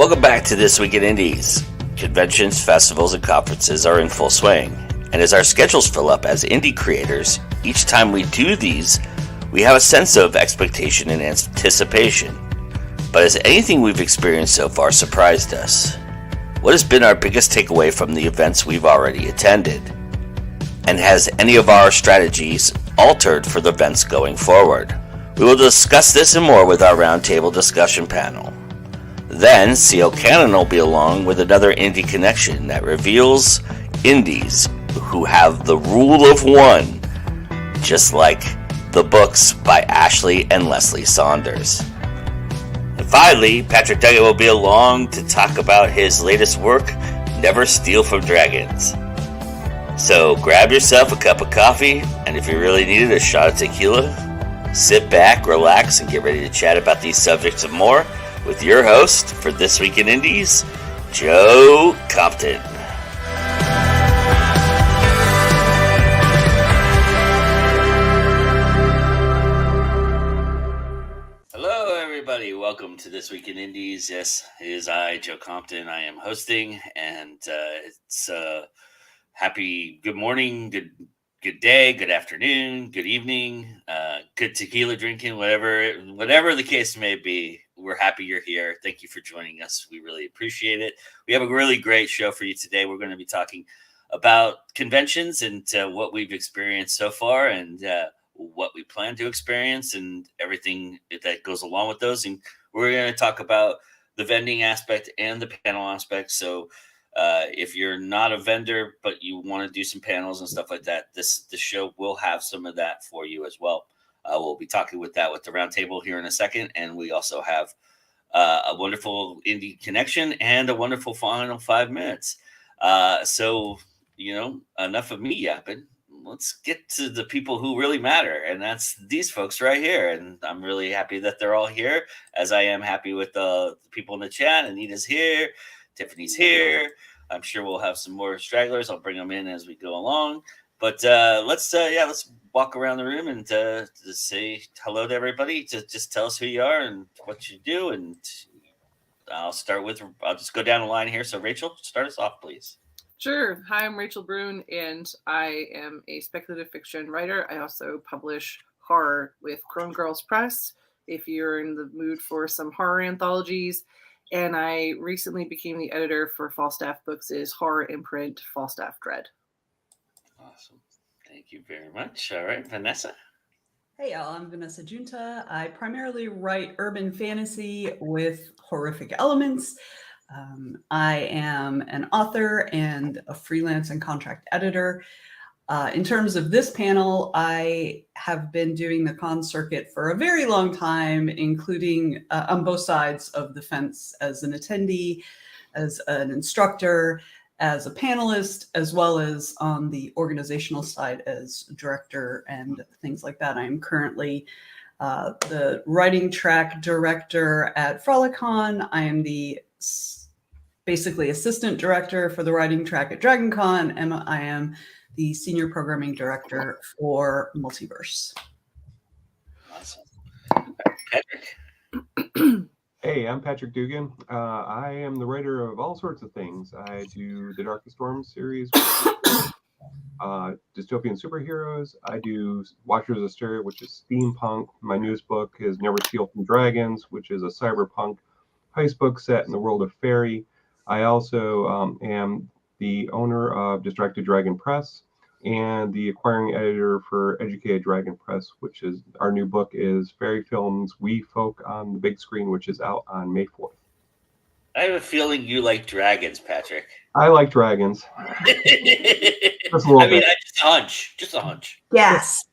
Welcome back to This Week in Indies. Conventions, festivals, and conferences are in full swing. And as our schedules fill up as indie creators, each time we do these, we have a sense of expectation and anticipation. But has anything we've experienced so far surprised us? What has been our biggest takeaway from the events we've already attended? And has any of our strategies altered for the events going forward? We will discuss this and more with our roundtable discussion panel. Then, C.L. Cannon will be along with another indie connection that reveals indies who have the rule of one, just like the books by Ashley and Leslie Saunders. And finally, Patrick Duggett will be along to talk about his latest work, Never Steal from Dragons. So grab yourself a cup of coffee, and if you really need it, a shot of tequila. Sit back, relax, and get ready to chat about these subjects and more with your host for This Week in Indies, Joe Compton. Hello, everybody. Welcome to This Week in Indies. Yes, it is I, Joe Compton. I am hosting, and it's happy good morning, good day, good afternoon, good evening, good tequila drinking, whatever the case may be. We're happy you're here. Thank you for joining us. We really appreciate it. We have a really great show for you today. We're going to be talking about conventions and what we've experienced so far and what we plan to experience and everything that goes along with those. And we're going to talk about the vending aspect and the panel aspect. So if you're not a vendor, but you want to do some panels and stuff like that, the show will have some of that for you as well. We'll be talking with the roundtable here in a second. And we also have a wonderful indie connection and a wonderful final 5 minutes. So, enough of me yapping. Let's get to the people who really matter. And that's these folks right here. And I'm really happy that they're all here, as I am happy with the people in the chat. Anita's here. Tiffany's here. I'm sure we'll have some more stragglers. I'll bring them in as we go along. But let's walk around the room and just say hello to everybody. Just tell us who you are and what you do. And I'll just go down the line here. So Rachel, start us off, please. Sure. Hi, I'm Rachel Brune, and I am a speculative fiction writer. I also publish horror with Crone Girls Press, if you're in the mood for some horror anthologies. And I recently became the editor for Falstaff Books' horror imprint, Falstaff Dread. Awesome. Thank you very much. All right, Vanessa. Hey, y'all. I'm Vanessa Junta. I primarily write urban fantasy with horrific elements. I am an author and a freelance and contract editor. In terms of this panel, I have been doing the con circuit for a very long time, including on both sides of the fence as an attendee, as an instructor, as a panelist, as well as on the organizational side as director and things like that. I am currently the writing track director at Frolicon. I am the basically assistant director for the writing track at DragonCon, and I am the senior programming director for Multiverse. Awesome. Patrick. Hey, I'm Patrick Dugan. I am the writer of all sorts of things. I do the Darkest Storm series, dystopian superheroes. I do Watchers of Styria, which is steampunk. My newest book is Never Steal from Dragons, which is a cyberpunk heist book set in the world of fairy. I also am the owner of Distracted Dragon Press and the acquiring editor for Educated Dragon Press, which is our new book is Fairy Films We Folk on the Big Screen, which is out on May 4th. I have a feeling you like dragons, Patrick. I like dragons. Just a hunch. Yes.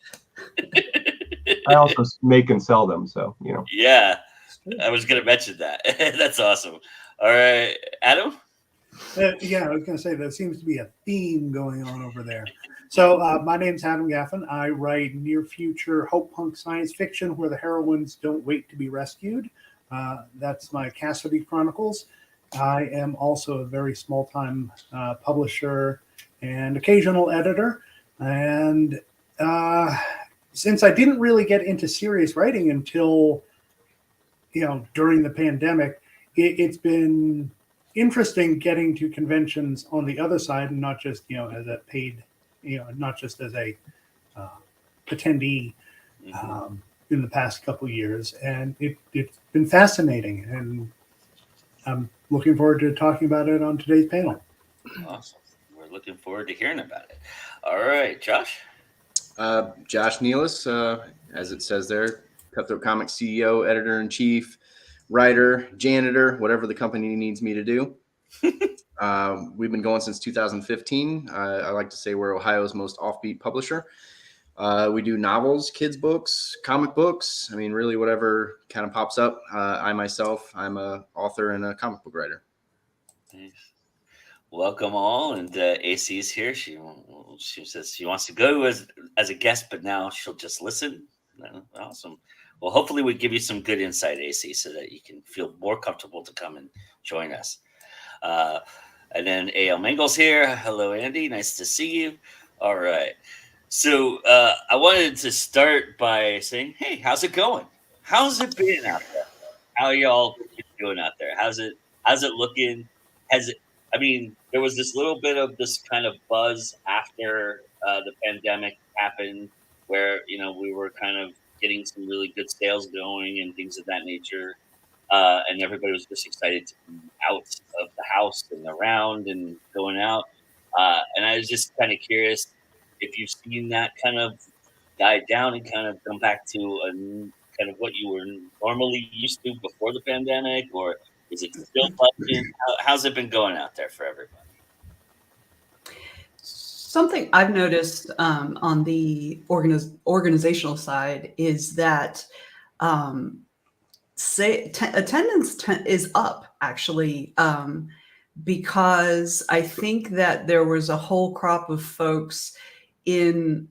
I also make and sell them, so Yeah, I was going to mention that. That's awesome. All right, Adam? Yeah, I was going to say there seems to be a theme going on over there. So my name's Adam Gaffin. I write near future hope punk science fiction where the heroines don't wait to be rescued. That's my Cassidy Chronicles. I am also a very small-time publisher and occasional editor. And since I didn't really get into serious writing until, during the pandemic, it's been interesting getting to conventions on the other side, and not just as a paid, not just as a attendee in the past couple of years, and it's been fascinating, and I'm looking forward to talking about it on today's panel. Awesome. We're looking forward to hearing about it. All right, Josh. Josh Nealis, as it says there, Cutthroat Comics CEO, editor-in-chief, writer, janitor, whatever the company needs me to do. We've been going since 2015. I like to say we're Ohio's most offbeat publisher. We do novels, kids books, comic books. I mean, really whatever kind of pops up. I'm a author and a comic book writer. Nice. Welcome all, and AC's here. She says she wants to go as a guest, but now she'll just listen. Awesome. Well, hopefully we give you some good insight, AC, so that you can feel more comfortable to come and join us. And then A.L. Mangle's here. Hello, Andy. Nice to see you. All right. So I wanted to start by saying, hey, how's it going? How's it been out there? How y'all doing out there? How's it looking? There was this little bit of this kind of buzz after the pandemic happened, where we were kind of getting some really good sales going and things of that nature, and everybody was just excited to be out of the house and around and going out. And I was just kind of curious if you've seen that kind of die down and kind of come back to kind of what you were normally used to before the pandemic, or is it still buzzing? How's it been going out there for everybody? Something I've noticed on the organizational side is that attendance is up, actually, because I think that there was a whole crop of folks during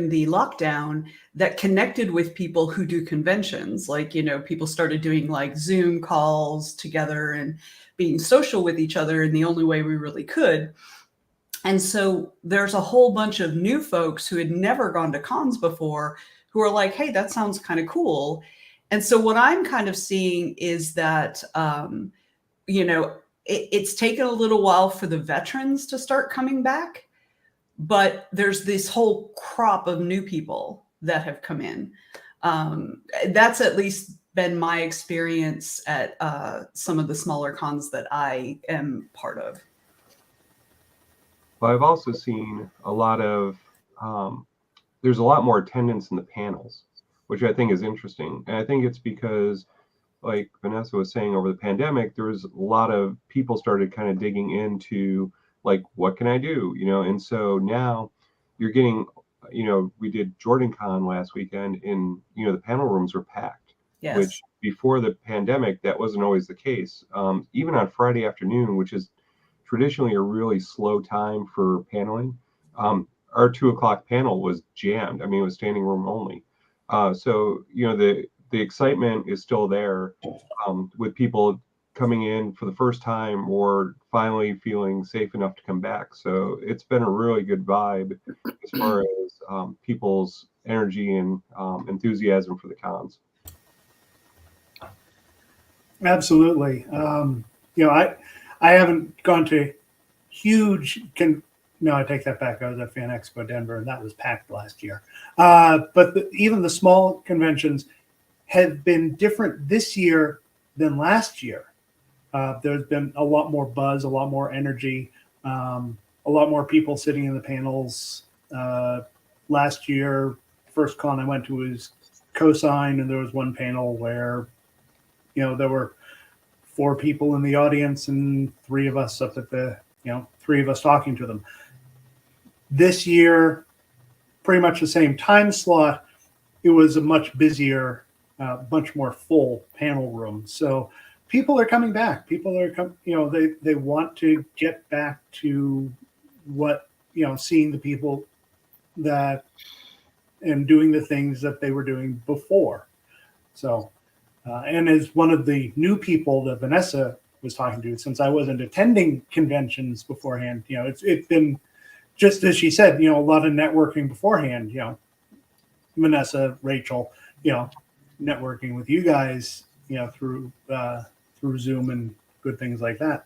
the lockdown that connected with people who do conventions. Like, people started doing like Zoom calls together and being social with each other in the only way we really could. And so there's a whole bunch of new folks who had never gone to cons before who are like, hey, that sounds kind of cool. And so what I'm kind of seeing is that, it's taken a little while for the veterans to start coming back, but there's this whole crop of new people that have come in. That's at least been my experience at some of the smaller cons that I am part of. Well, I've also seen a lot of, there's a lot more attendance in the panels, which I think is interesting. And I think it's because, like Vanessa was saying, over the pandemic, there was a lot of people started kind of digging into, like, what can I do? And so now you're getting, we did Jordan Con last weekend, and, the panel rooms were packed. Yes. Which before the pandemic, that wasn't always the case. Even on Friday afternoon, which is traditionally a really slow time for paneling, our 2:00 panel was jammed. It was standing room only. So the excitement is still there, with people coming in for the first time or finally feeling safe enough to come back. So it's been a really good vibe as far as people's energy and enthusiasm for the cons. Absolutely. I haven't gone to huge. No, I take that back. I was at Fan Expo Denver, and that was packed last year. But even the small conventions have been different this year than last year. There's been a lot more buzz, a lot more energy, a lot more people sitting in the panels. Last year, first con I went to was Cosine, and there was one panel where, there were 4 people in the audience and 3 of us up at the, 3 of us talking to them. This year, pretty much the same time slot. It was a much busier, much more full panel room. So people are coming back. People are they want to get back to what, seeing the people that and doing the things that they were doing before. So, and as one of the new people that Vanessa was talking to, since I wasn't attending conventions beforehand, it's been, just as she said, a lot of networking beforehand, Vanessa, Rachel, networking with you guys, through through Zoom and good things like that.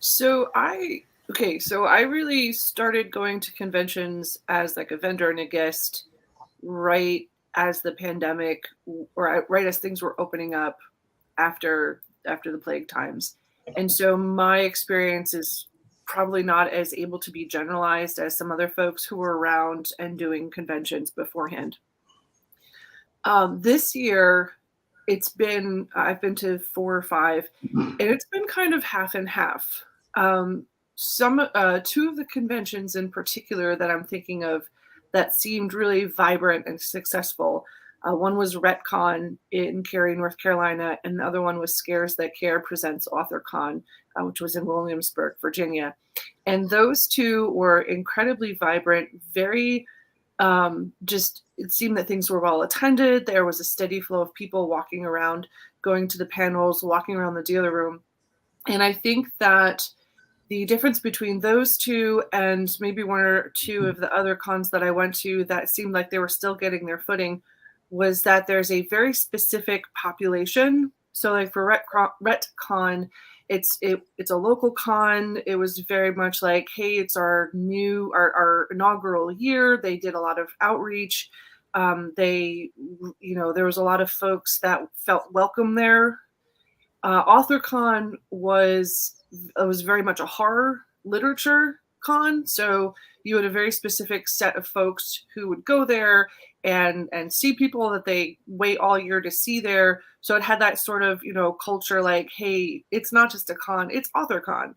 So I really started going to conventions as like a vendor and a guest right as the pandemic, or right as things were opening up after the plague times. And so my experience is probably not as able to be generalized as some other folks who were around and doing conventions beforehand. This year, I've been to 4 or 5, and it's been kind of half and half. Two of the conventions in particular that I'm thinking of that seemed really vibrant and successful. One was RetCon in Cary, North Carolina, and the other one was Scares That Care Presents AuthorCon, which was in Williamsburg, Virginia. And those two were incredibly vibrant, very it seemed that things were well attended. There was a steady flow of people walking around, going to the panels, walking around the dealer room. And I think that the difference between those two and maybe one or two of the other cons that I went to that seemed like they were still getting their footing was that there's a very specific population. So like for RetCon, it's a local con. It was very much like, hey, it's our inaugural year. They did a lot of outreach. There was a lot of folks that felt welcome there. AuthorCon was very much a horror literature con. So you had a very specific set of folks who would go there and see people that they wait all year to see there. So it had that sort of, culture like, hey, it's not just a con, it's AuthorCon.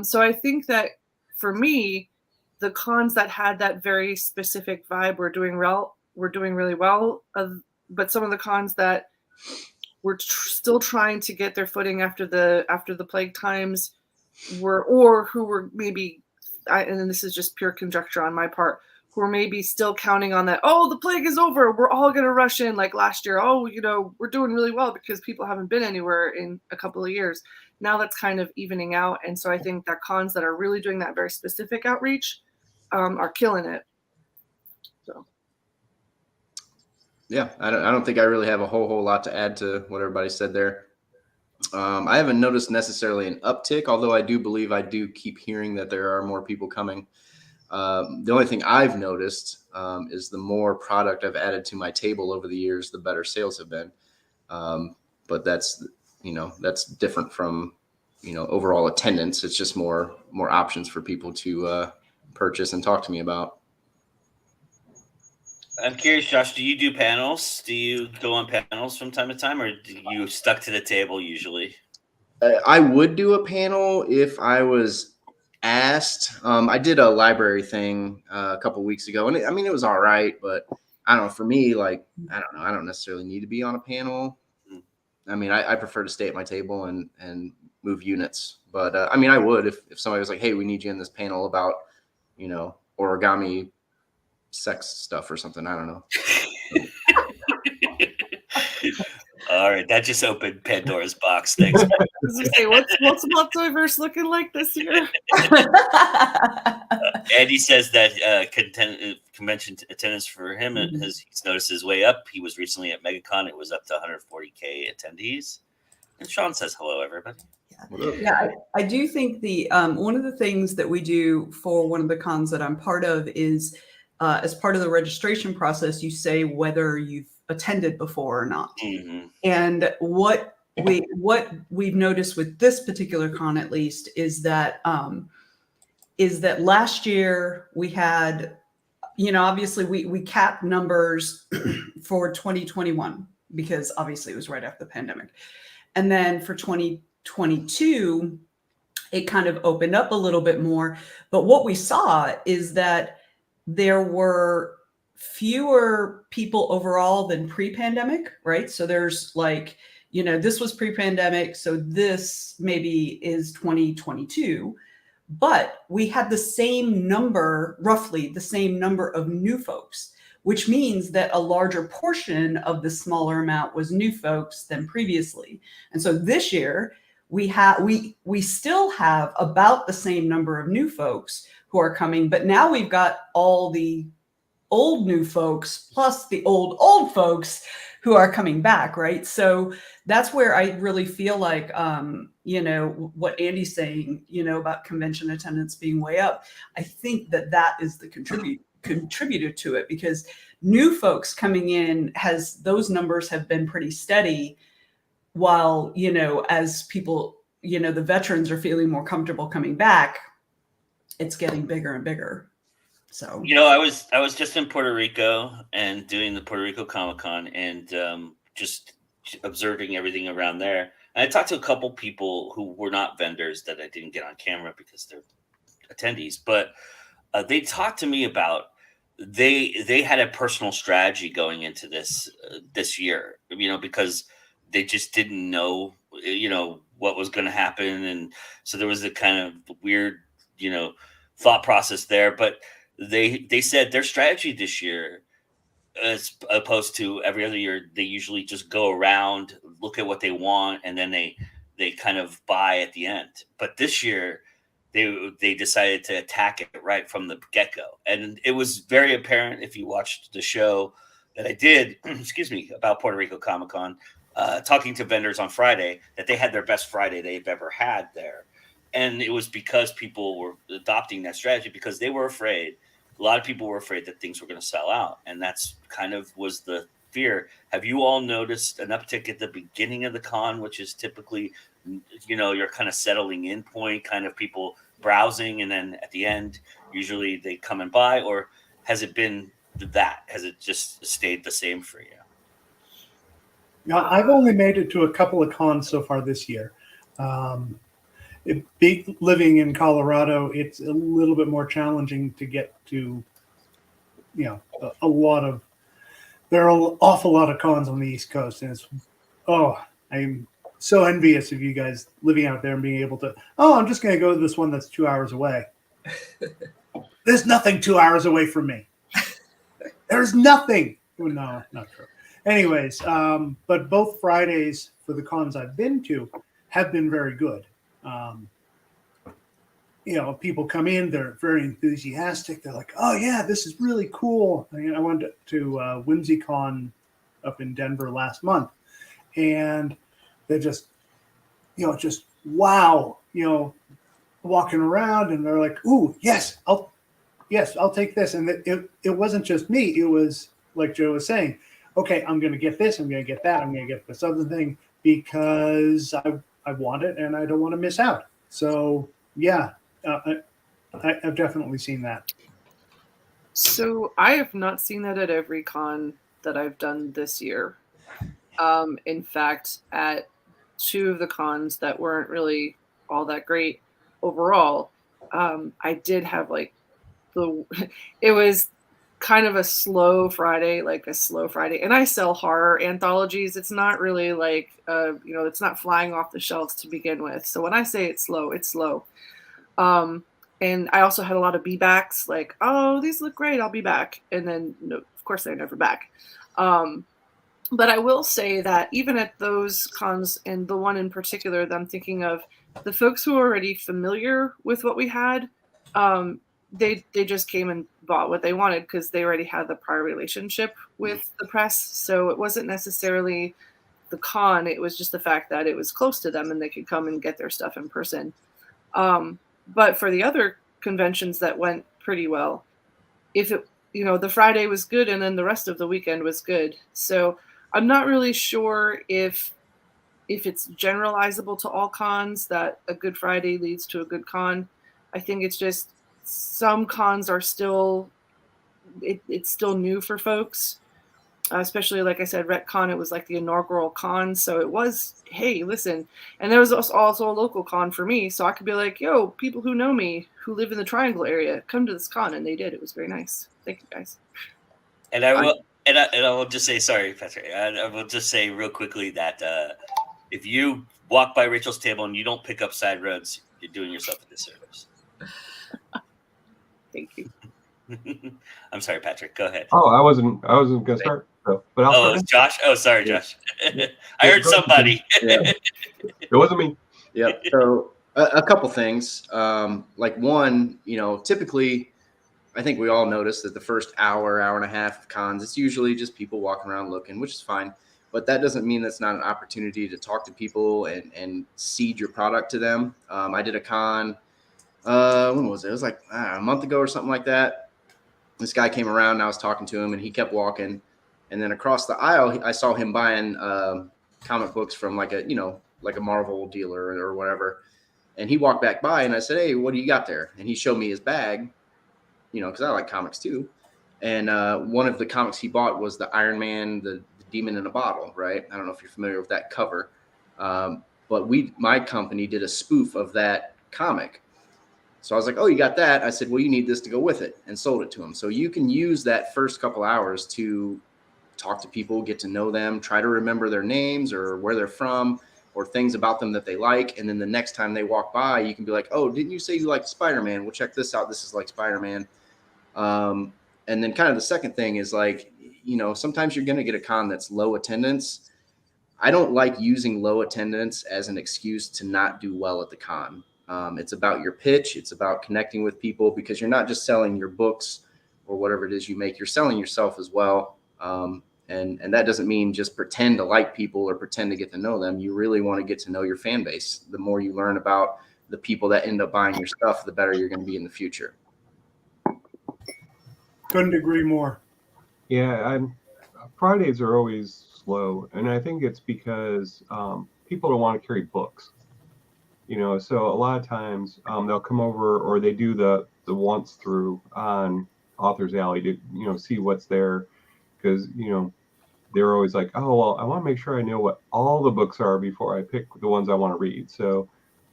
So I think that for me, the cons that had that very specific vibe were doing really well. But some of the cons that were still trying to get their footing after the plague times who were maybe, and this is just pure conjecture on my part, who are maybe still counting on that, oh, the plague is over, we're all going to rush in like last year. Oh, we're doing really well because people haven't been anywhere in a couple of years. Now that's kind of evening out. And so I think that cons that are really doing that very specific outreach are killing it. So. Yeah, I don't think I really have a whole lot to add to what everybody said there. I haven't noticed necessarily an uptick, although I do believe I do keep hearing that there are more people coming. The only thing I've noticed is the more product I've added to my table over the years, the better sales have been. But that's different from, overall attendance. It's just more options for people to purchase and talk to me about. I'm curious, Josh, do you do panels? Do you go on panels from time to time, or do you stuck to the table usually? I would do a panel if I was asked. I did a library thing a couple weeks ago, and it was all right, but I don't know. For me, I don't necessarily need to be on a panel. I prefer to stay at my table and move units. But I would if somebody was like, hey, we need you in this panel about, origami sex stuff or something. I don't know. All right, that just opened Pandora's box. Thanks. I was gonna say, what's Multiverse looking like this year? Andy says that convention attendance for him he's noticed his way up. He was recently at MegaCon. It was up to 140K attendees. And Sean says hello, everybody. Yeah, I do think the one of the things that we do for one of the cons that I'm part of is as part of the registration process, you say whether you've attended before or not. Mm-hmm. And what we've noticed with this particular con, at least, is that last year we had, obviously we capped numbers for 2021 because obviously it was right after the pandemic. And then for 2022, it kind of opened up a little bit more. But what we saw is that there were fewer people overall than pre-pandemic, right? So there's this was pre-pandemic, so this maybe is 2022, but we had roughly the same number of new folks, which means that a larger portion of the smaller amount was new folks than previously. And so this year we still have about the same number of new folks who are coming, but now we've got all the old new folks plus the old folks who are coming back, right? So that's where I really feel like, what Andy's saying, about convention attendance being way up. I think that is the contributor to it, because new folks coming in, those numbers have been pretty steady, while, as people, the veterans are feeling more comfortable coming back, it's getting bigger and bigger. So, I was just in Puerto Rico and doing the Puerto Rico Comic Con, and just observing everything around there. And I talked to a couple people who were not vendors that I didn't get on camera because they're attendees, but they talked to me about they had a personal strategy going into this year, because they just didn't know, what was going to happen, and so there was a kind of weird, thought process there. But they said their strategy this year, as opposed to every other year, they usually just go around, look at what they want, and then they kind of buy at the end. But this year, they decided to attack it right from the get-go, and it was very apparent if you watched the show that I did, excuse me, about Puerto Rico Comic Con, talking to vendors on Friday, that they had their best Friday they've ever had there. And it was because people were adopting that strategy, because they were afraid. A lot of people were afraid that things were going to sell out, and that's kind of was the fear. Have you all noticed an uptick at the beginning of the con, which is typically, you're kind of settling in point, kind of people browsing, and then at the end, usually they come and buy? Or has it been that? Has it just stayed the same for you? Now, I've only made it to a couple of cons so far this year. Living in Colorado, it's a little bit more challenging to get to, there are an awful lot of cons on the East Coast, and I'm so envious of you guys living out there and being able to, I'm just going to go to this one that's 2 hours away. There's nothing 2 hours away from me. There's nothing. No, not true. Anyways, but both Fridays for the cons I've been to have been very good. People come in, they're very enthusiastic. They're like, oh yeah, this is really cool. I went to WhimsyCon up in Denver last month, and they're just wow, walking around, and they're like, ooh, yes, I'll take this. And it wasn't just me. It was like Joe was saying, okay, I'm going to get this, I'm going to get that, I'm going to get this other thing, because I want it and I don't want to miss out. So yeah, I've definitely seen that. So I have not seen that at every con that I've done this year. In fact, at two of the cons that weren't really all that great overall, I did have it was kind of a slow Friday, and I sell horror anthologies. It's not really it's not flying off the shelves to begin with. So when I say it's slow, it's slow. And I also had a lot of be backs, like, oh, these look great, I'll be back. And then, no, of course, they're never back. But I will say that even at those cons, and the one in particular that I'm thinking of, the folks who are already familiar with what we had, they just came and bought what they wanted because they already had the prior relationship with the press. So it wasn't necessarily the con, it was just the fact that it was close to them and they could come and get their stuff in person. But for the other conventions that went pretty well, if it, the Friday was good and then the rest of the weekend was good. So I'm not really sure if it's generalizable to all cons that a good Friday leads to a good con. I think it's just some cons are still, it's still new for folks. Especially, like I said, RetCon, it was like the inaugural con. So it was, hey, listen. And there was also a local con for me. So I could be like, yo, people who know me, who live in the Triangle area, come to this con. And they did. It was very nice. Thank you, guys. And I will just say, sorry, Patrick, I will just say real quickly that if you walk by Rachel's table and you don't pick up side roads, you're doing yourself a disservice. Thank you. I'm sorry, Patrick. Go ahead. Oh, I wasn't going to start. So, but I'll start. It's Josh. Oh, sorry, Josh. I heard somebody. Yeah. It wasn't me. Yep. So a couple things. Like one, typically I think we all notice that the first hour and a half of cons, it's usually just people walking around looking, which is fine. But that doesn't mean that's not an opportunity to talk to people and seed your product to them. I did a con, when was it? It was like a month ago or something like that. This guy came around and I was talking to him and he kept walking. And then across the aisle, I saw him buying comic books from like a Marvel dealer or whatever. And he walked back by and I said, "Hey, what do you got there?" And he showed me his bag, because I like comics too. And one of the comics he bought was the Iron Man, the Demon in a Bottle, right? I don't know if you're familiar with that cover. But my company did a spoof of that comic. So I was like, "Oh, you got that?" I said, "Well, you need this to go with it," and sold it to him. So you can use that first couple hours to talk to people, get to know them, try to remember their names or where they're from or things about them that they like. And then the next time they walk by, you can be like, "Oh, didn't you say you liked Spider-Man? Well, check this out. This is like Spider-Man." And then kind of the second thing is like, sometimes you're going to get a con that's low attendance. I don't like using low attendance as an excuse to not do well at the con. It's about your pitch. It's about connecting with people because you're not just selling your books or whatever it is you make. You're selling yourself as well. And that doesn't mean just pretend to like people or pretend to get to know them. You really want to get to know your fan base. The more you learn about the people that end up buying your stuff, the better you're going to be in the future. Couldn't agree more. Yeah, Fridays are always slow, and I think it's because people don't want to carry books. So a lot of times they'll come over or they do the once through on Author's Alley to see what's there, because they're always like, "Oh, well, I want to make sure I know what all the books are before I pick the ones I want to read." So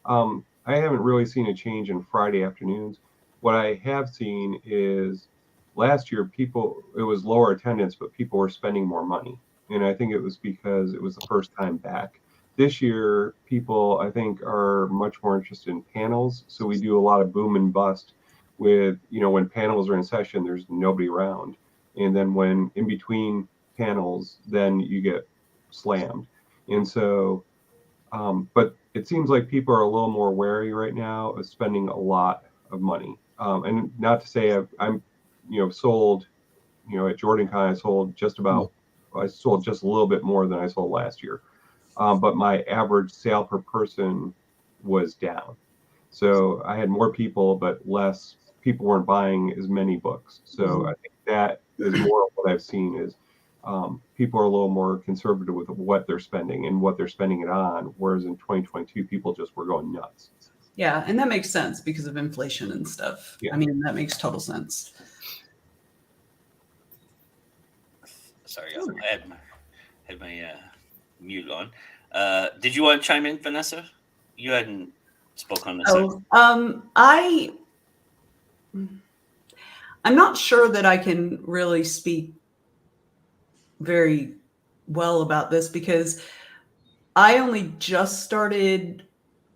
I haven't really seen a change in Friday afternoons. What I have seen is last year it was lower attendance, but people were spending more money. And I think it was because it was the first time back. This year, people, I think, are much more interested in panels. So we do a lot of boom and bust with, when panels are in session, there's nobody around. And then when in between panels, then you get slammed. And so, but it seems like people are a little more wary right now of spending a lot of money. And not to say I'm sold, at JordanCon, I sold just a little bit more than I sold last year. But my average sale per person was down. So I had more people, but less people weren't buying as many books. So I think that is more of what I've seen is people are a little more conservative with what they're spending and what they're spending it on. Whereas in 2022, people just were going nuts. Yeah, and that makes sense because of inflation and stuff. Yeah. I mean, that makes total sense. Sorry, I had my mute on. Did you want to chime in, Vanessa? You hadn't spoke on this. I'm not sure that I can really speak very well about this because I only just started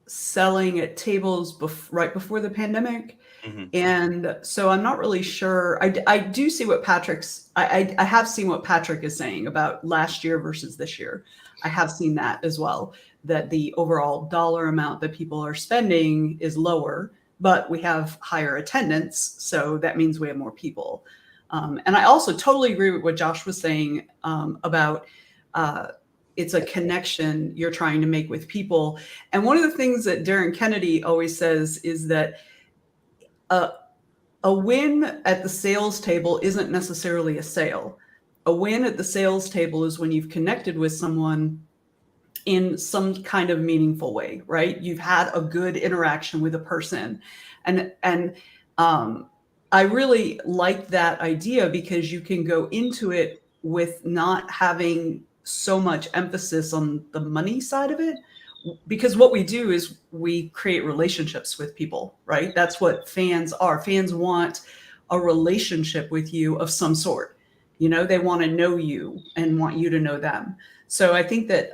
selling at tables right before the pandemic. Mm-hmm. And so I'm not really sure. I do see what I have seen what Patrick is saying about last year versus this year. I have seen that as well, that the overall dollar amount that people are spending is lower, but we have higher attendance. So that means we have more people. And I also totally agree with what Josh was saying about it's a connection you're trying to make with people. And one of the things that Darren Kennedy always says is that a win at the sales table isn't necessarily a sale. A win at the sales table is when you've connected with someone in some kind of meaningful way, right? You've had a good interaction with a person. And I really like that idea because you can go into it with not having so much emphasis on the money side of it. Because what we do is we create relationships with people, right? That's what fans are. Fans want a relationship with you of some sort. They want to know you and want you to know them. So I think that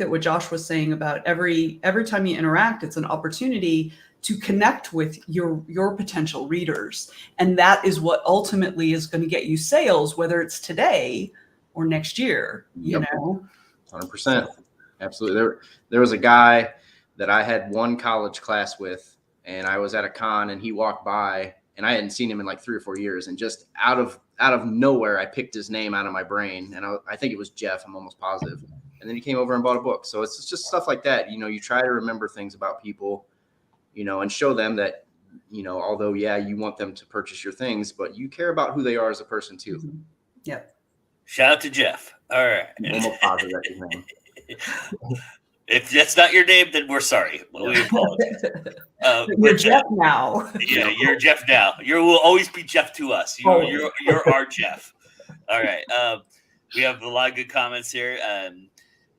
what Josh was saying about every time you interact, it's an opportunity to connect with your potential readers, and that is what ultimately is going to get you sales, whether it's today or next year. Yep. 100%. Absolutely. There was a guy that I had one college class with, and I was at a con, and he walked by, and I hadn't seen him in like 3 or 4 years. And just out of nowhere, I picked his name out of my brain, and I think it was Jeff. I'm almost positive. And then he came over and bought a book. So it's just stuff like that. You try to remember things about people, and show them that, although, yeah, you want them to purchase your things, but you care about who they are as a person too. Mm-hmm. Yep. Shout out to Jeff. All right. I'm almost positive that's his name. If that's not your name, then we're sorry. We apologize. You're Jeff now. Yeah, you're Jeff now. You will always be Jeff to us. You're our Jeff. All right. We have a lot of good comments here.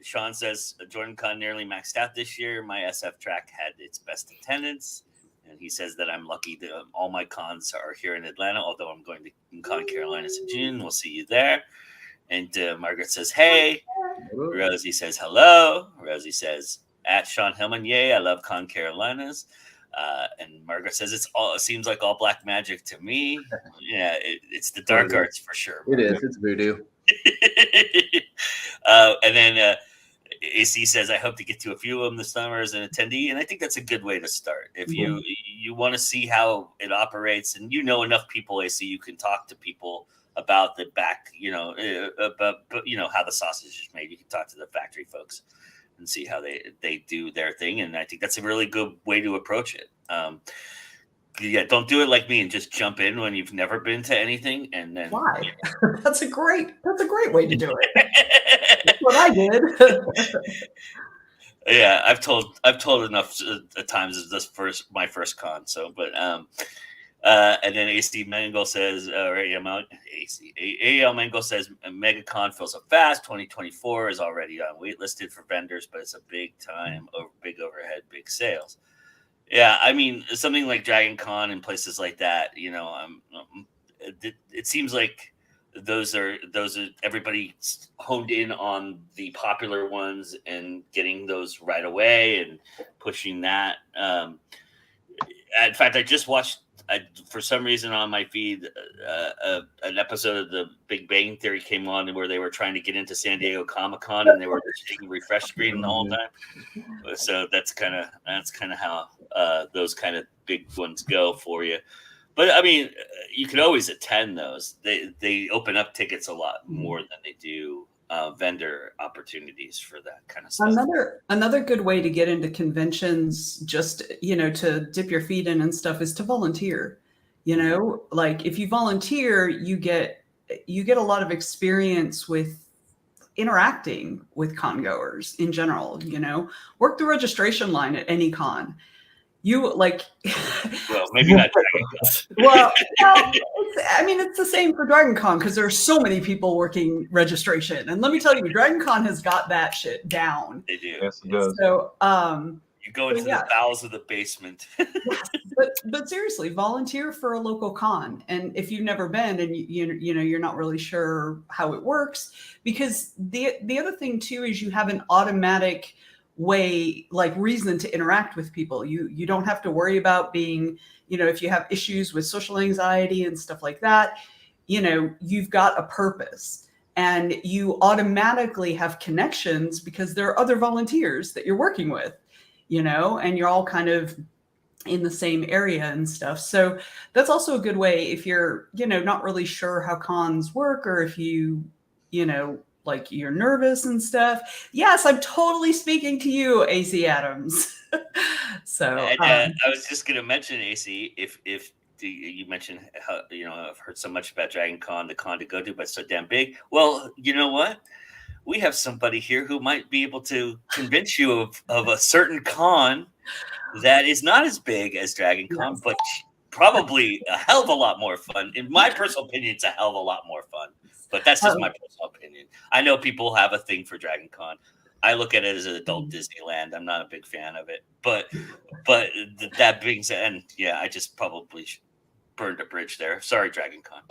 Sean says Jordan Con nearly maxed out this year. My SF track had its best attendance. And he says that I'm lucky that all my cons are here in Atlanta, although I'm going to Con Carolinas in June. We'll see you there. And Margaret says, hey. Rosie says, hello. Rosie says, at Sean Hillman, yay, I love Con Carolinas. And Margaret says, it seems like all black magic to me. Yeah, it's the dark arts for sure. It is. It's voodoo. And then AC says, I hope to get to a few of them this summer as an attendee. And I think that's a good way to start. If you want to see how it operates, and enough people, AC, you can talk to people about the back, about how the sausage is made. You can talk to the factory folks and see how they do their thing. And I think that's a really good way to approach it. Don't do it like me and just jump in when you've never been to anything. And then why? That's a great way to do it. That's what I did. Yeah, I've told enough times as this my first con. So, but and then AC Mango says, AL Mango says, MegaCon fills up fast. 2024 is already on waitlisted for vendors, but it's a big big overhead, big sales. Yeah, I mean, something like Dragon Con and places like that, it seems like those are everybody honed in on the popular ones and getting those right away and pushing that. In fact, I just watched, for some reason on my feed, an episode of The Big Bang Theory came on where they were trying to get into San Diego Comic-Con and they were just taking refresh screen the whole time. So that's kind of how those kind of big ones go for you. But I mean, you could always attend those. They open up tickets a lot more than they do vendor opportunities for that kind of stuff. Another good way to get into conventions, just to dip your feet in and stuff, is to volunteer. Like if you volunteer, you get a lot of experience with interacting with con goers in general. Work the registration line at any con. Well, maybe not Dragon Con. Well, it's the same for Dragon Con because there are so many people working registration. And let me tell you, Dragon Con has got that shit down. They do. Yes, it does. So, you go into the bowels of the basement. Yes, but seriously, volunteer for a local con. And if you've never been and you're not really sure how it works, because the other thing too is you have an automatic way, like reason to interact with people. You don't have to worry about being, if you have issues with social anxiety and stuff like that, you've got a purpose and you automatically have connections because there are other volunteers that you're working with, and you're all kind of in the same area and stuff. So that's also a good way if you're, not really sure how cons work, or if like you're nervous and stuff. Yes, I'm totally speaking to you, AC Adams. So I was just going to mention, AC, if you mentioned how, I've heard so much about Dragon Con, the con to go to, but it's so damn big. Well, you know what? We have somebody here who might be able to convince you of a certain con that is not as big as Dragon Con, but probably a hell of a lot more fun. In my personal opinion, it's a hell of a lot more fun. But that's just my personal opinion. I know people have a thing for Dragon Con. I look at it as an adult Disneyland. I'm not a big fan of it. But that being said, and yeah, I just probably burned a bridge there. Sorry, Dragon Con.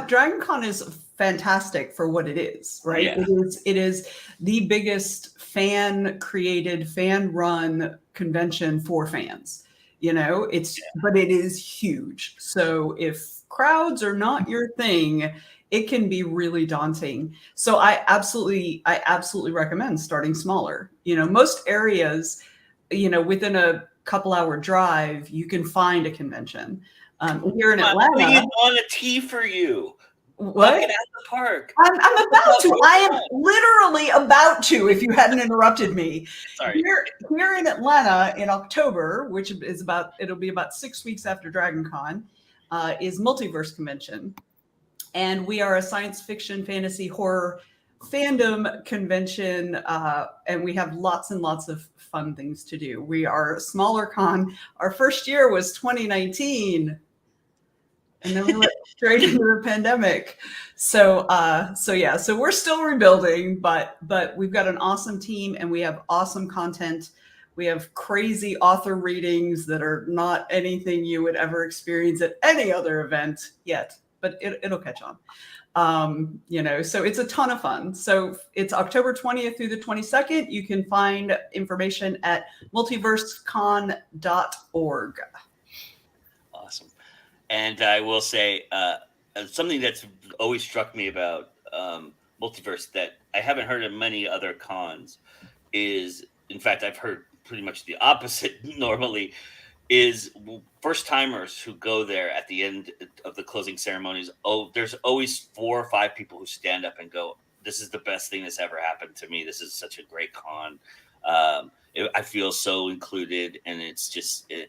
Dragon Con is fantastic for what it is, right? Yeah. It is the biggest fan-created, fan-run convention for fans. But it is huge. So if crowds are not your thing, it can be really daunting. So I absolutely recommend starting smaller. Most areas, within a couple hour drive, you can find a convention. Here in I'm Atlanta, on a tee for you. what? Knock it out of the park. I'm about to. I am literally about to, if you hadn't interrupted me. Sorry. Here in Atlanta in October, which is it'll be about 6 weeks after Dragon Con, is Multiverse Convention. And we are a science fiction, fantasy, horror fandom convention, and we have lots and lots of fun things to do. We are a smaller con. Our first year was 2019. And then we went straight into the pandemic. So we're still rebuilding, but we've got an awesome team and we have awesome content. We have crazy author readings that are not anything you would ever experience at any other event yet, but it'll catch on. So it's a ton of fun. So it's October 20th through the 22nd. You can find information at multiversecon.org. Awesome. And I will say something that's always struck me about Multiverse that I haven't heard of many other cons is, in fact, I've heard pretty much the opposite normally, is first timers who go there at the end of the closing ceremonies. Oh, there's always 4 or 5 people who stand up and go, "This is the best thing that's ever happened to me. This is such a great con. I feel so included, and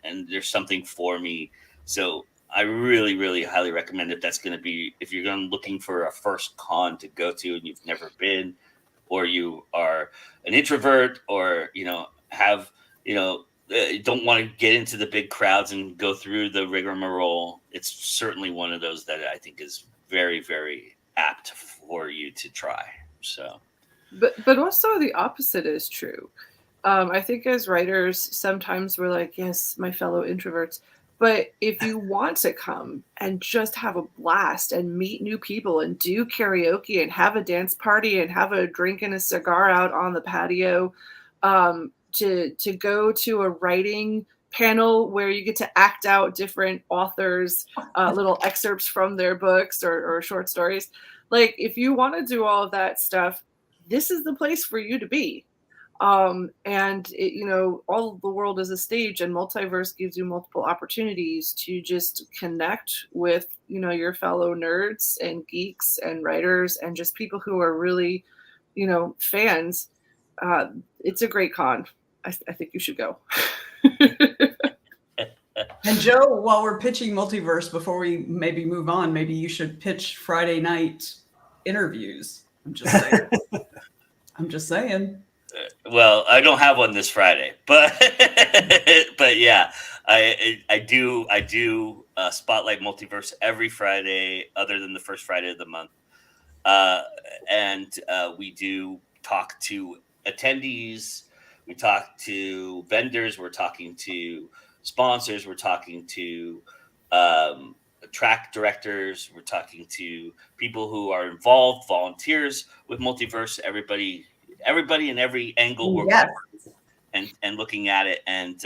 and there's something for me." So I really, really highly recommend if you're looking for a first con to go to and you've never been, or you are an introvert, or don't want to get into the big crowds and go through the rigmarole. It's certainly one of those that I think is very, very apt for you to try. So, but also the opposite is true. I think as writers, sometimes we're like, yes, my fellow introverts. But if you want to come and just have a blast and meet new people and do karaoke and have a dance party and have a drink and a cigar out on the patio, to go to a writing panel where you get to act out different authors, little excerpts from their books or short stories. Like, if you want to do all of that stuff, this is the place for you to be. And all of the world is a stage, and Multiverse gives you multiple opportunities to just connect with, your fellow nerds and geeks and writers and just people who are really, fans. It's a great con. I think you should go. And Joe, while we're pitching Multiverse, before we maybe move on, maybe you should pitch Friday night interviews. I'm just saying. Well, I don't have one this Friday, but yeah, I do spotlight Multiverse every Friday, other than the first Friday of the month, and we do talk to attendees, we talk to vendors, we're talking to sponsors, we're talking to track directors, we're talking to people who are involved, volunteers with Multiverse, everybody in every angle we're covering and looking at it. And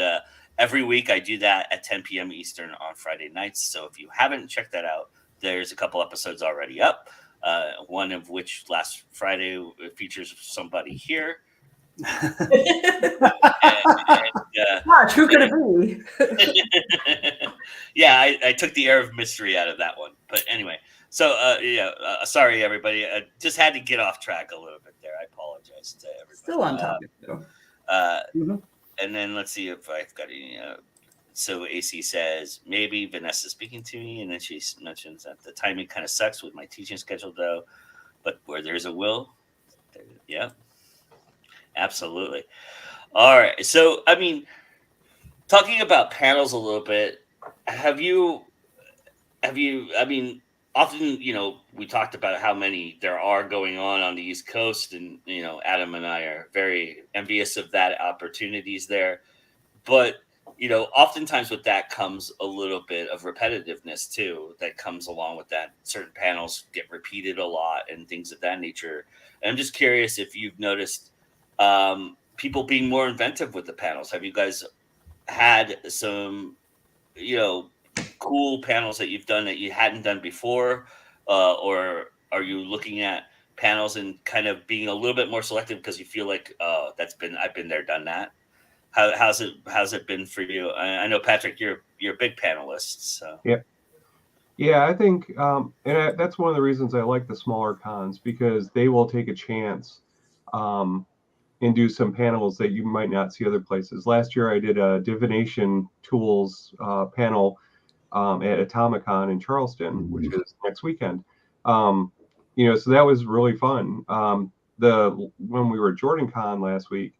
every week I do that at 10 p.m. Eastern on Friday nights. So if you haven't checked that out, there's a couple episodes already up. One of which last Friday features somebody here. Gosh, who could it be? Yeah, I took the air of mystery out of that one. But anyway, so sorry everybody. I just had to get off track a little bit there. I apologize to everybody. Still on topic though. And then let's see if I've got any. So AC says maybe Vanessa's speaking to me, and then she mentions that the timing kind of sucks with my teaching schedule though. But where there's a will, yeah, absolutely. All right. So I mean, talking about panels a little bit, have you? I mean, often, we talked about how many there are going on the East Coast, and, Adam and I are very envious of that opportunities there. But, oftentimes with that comes a little bit of repetitiveness too, that comes along with that. Certain panels get repeated a lot and things of that nature. And I'm just curious if you've noticed people being more inventive with the panels. Have you guys had some, cool panels that you've done that you hadn't done before, or are you looking at panels and kind of being a little bit more selective because you feel like I've been there, done that? how's it been for you? I know, Patrick, you're a big panelist, so. Yeah, I think, that's one of the reasons I like the smaller cons, because they will take a chance and do some panels that you might not see other places. Last year, I did a divination tools panel at Atomicon in Charleston, which is next weekend. So that was really fun. When we were at Jordan Con last week,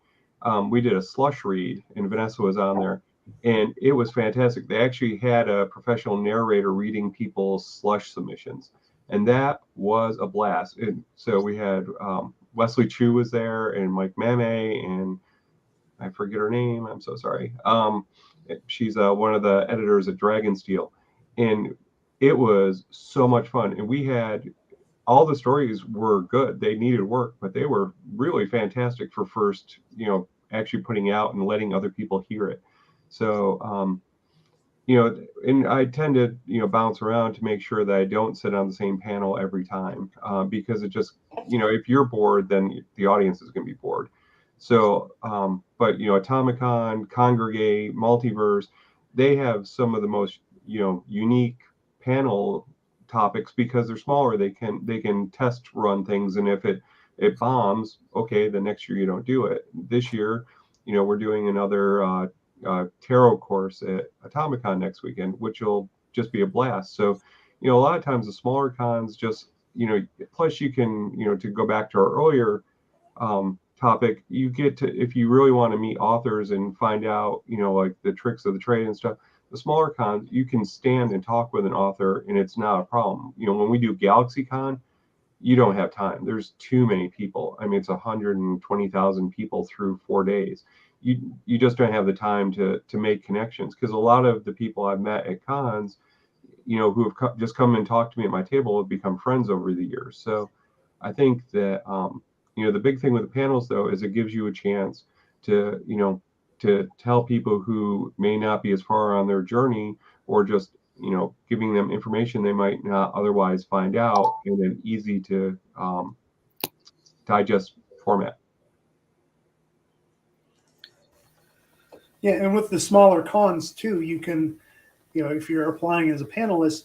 we did a slush read, and Vanessa was on there, and it was fantastic. They actually had a professional narrator reading people's slush submissions, and that was a blast. And so we had Wesley Chu was there, and Mike Mame, and I forget her name. I'm so sorry. She's one of the editors at Dragonsteel, and it was so much fun. And we had all the stories were good. They needed work, but they were really fantastic for first, actually putting out and letting other people hear it. So, and I tend to, bounce around to make sure that I don't sit on the same panel every time, because it just, if you're bored, then the audience is going to be bored. So, but, Atomicon, Congregate, Multiverse, they have some of the most, unique panel topics because they're smaller. They can test run things, and if it bombs, okay, the next year you don't do it. This year, we're doing another tarot course at Atomicon next weekend, which will just be a blast. So, a lot of times the smaller cons just, plus you can, to go back to our earlier topic, you get to, if you really want to meet authors and find out, like the tricks of the trade and stuff, the smaller cons, you can stand and talk with an author and it's not a problem. When we do GalaxyCon, you don't have time. There's too many people. I mean, it's 120,000 people through 4 days. You just don't have the time to make connections, because a lot of the people I've met at cons, who have just come and talked to me at my table have become friends over the years. So I think that, the big thing with the panels, though, is it gives you a chance to, to tell people who may not be as far on their journey, or just, giving them information they might not otherwise find out in an easy to digest format. Yeah, and with the smaller cons too, you can, if you're applying as a panelist,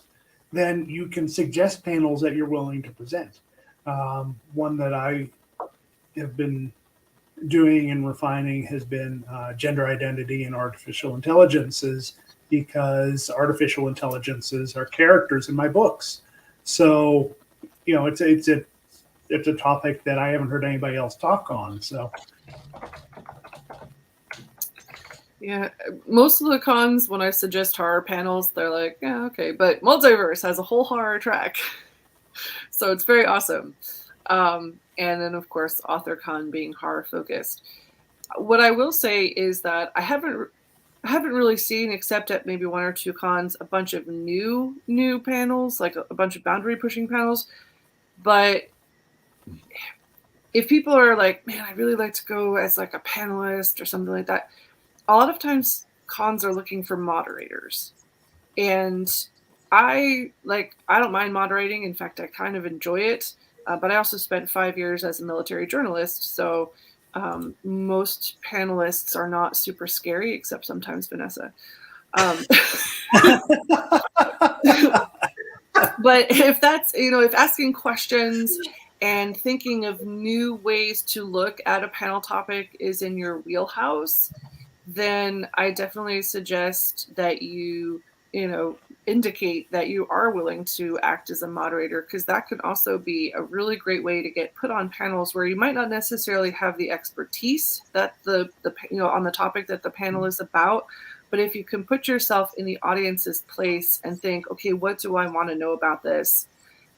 then you can suggest panels that you're willing to present. One that I have been doing and refining has been gender identity and artificial intelligences, because artificial intelligences are characters in my books. So, it's a topic that I haven't heard anybody else talk on. So. Yeah, most of the cons, when I suggest horror panels, they're like, yeah, okay. But Multiverse has a whole horror track. So it's very awesome. And then, of course, AuthorCon being horror focused. What I will say is that I haven't really seen, except at maybe one or two cons, a bunch of new panels, like a bunch of boundary pushing panels. But if people are like, man, I'd really like to go as like a panelist or something like that, a lot of times cons are looking for moderators. And I don't mind moderating. In fact, I kind of enjoy it. But I also spent 5 years as a military journalist. So most panelists are not super scary, except sometimes Vanessa. But if that's, if asking questions and thinking of new ways to look at a panel topic is in your wheelhouse, then I definitely suggest that you, indicate that you are willing to act as a moderator, because that could also be a really great way to get put on panels where you might not necessarily have the expertise that the on the topic that the panel is about. But if you can put yourself in the audience's place and think, okay, what do I want to know about this?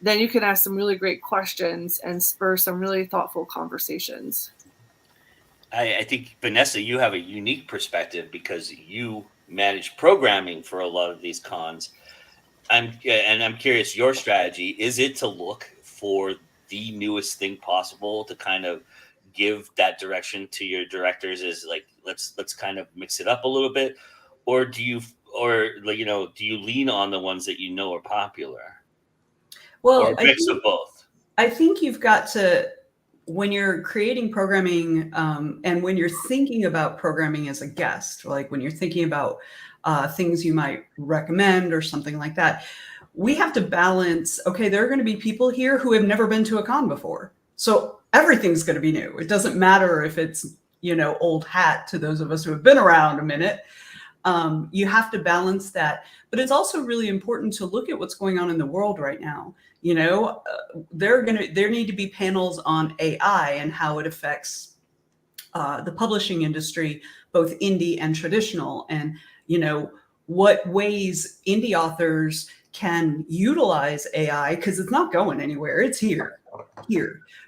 Then you can ask some really great questions and spur some really thoughtful conversations. I think, Vanessa, you have a unique perspective because you manage programming for a lot of these cons. I'm curious, your strategy, is it to look for the newest thing possible to kind of give that direction to your directors? Is like, let's kind of mix it up a little bit, or do you lean on the ones that are popular? Well, or a mix of both? I think you've got to when you're creating programming and when you're thinking about programming as a guest, like when you're thinking about things you might recommend or something like that, we have to balance, okay, there are going to be people here who have never been to a con before. So everything's going to be new. It doesn't matter if it's, old hat to those of us who have been around a minute. You have to balance that. But it's also really important to look at what's going on in the world right now. There need to be panels on AI and how it affects the publishing industry, both indie and traditional, and what ways indie authors can utilize AI, because it's not going anywhere. It's here,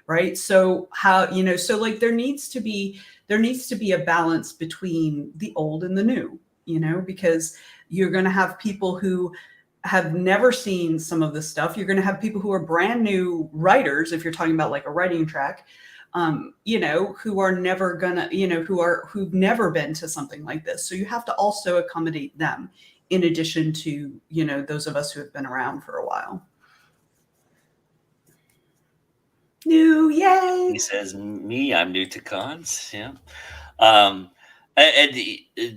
right? So how, so like there needs to be a balance between the old and the new, because you're going to have people who have never seen some of this stuff. You're going to have people who are brand new writers, if you're talking about like a writing track, who are never gonna, who've never been to something like this. So you have to also accommodate them in addition to, those of us who have been around for a while. New, yay! He says, "Me, I'm new to cons." Yeah, and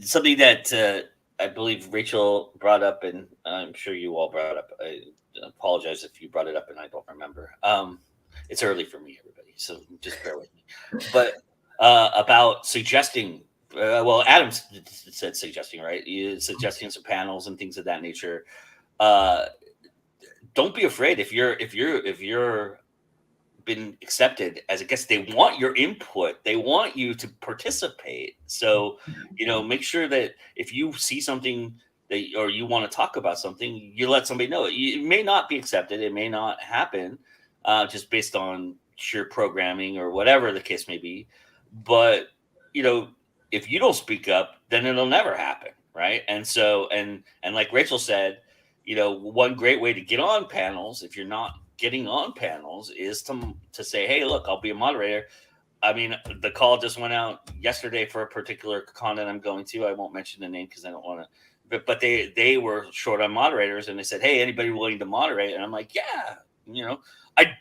something that I believe Rachel brought up, and I'm sure you all brought up. I apologize if you brought it up and I don't remember. It's early for me, everybody, so just bear with me. But about suggesting, well, Adam said suggesting, right? Suggesting some panels and things of that nature. Don't be afraid if you're been accepted as a guest. They want your input. They want you to participate. So, make sure that if you see something or you want to talk about something, you let somebody know. It may not be accepted. It may not happen just based on sheer programming or whatever the case may be. But, if you don't speak up, then it'll never happen. Right. And so, and like Rachel said, one great way to get on panels, if you're not getting on panels, is to say, hey, look, I'll be a moderator. I mean, the call just went out yesterday for a particular con that I'm going to. I won't mention the name because I don't want to, but they were short on moderators, and they said, hey, anybody willing to moderate? And I'm like, yeah, I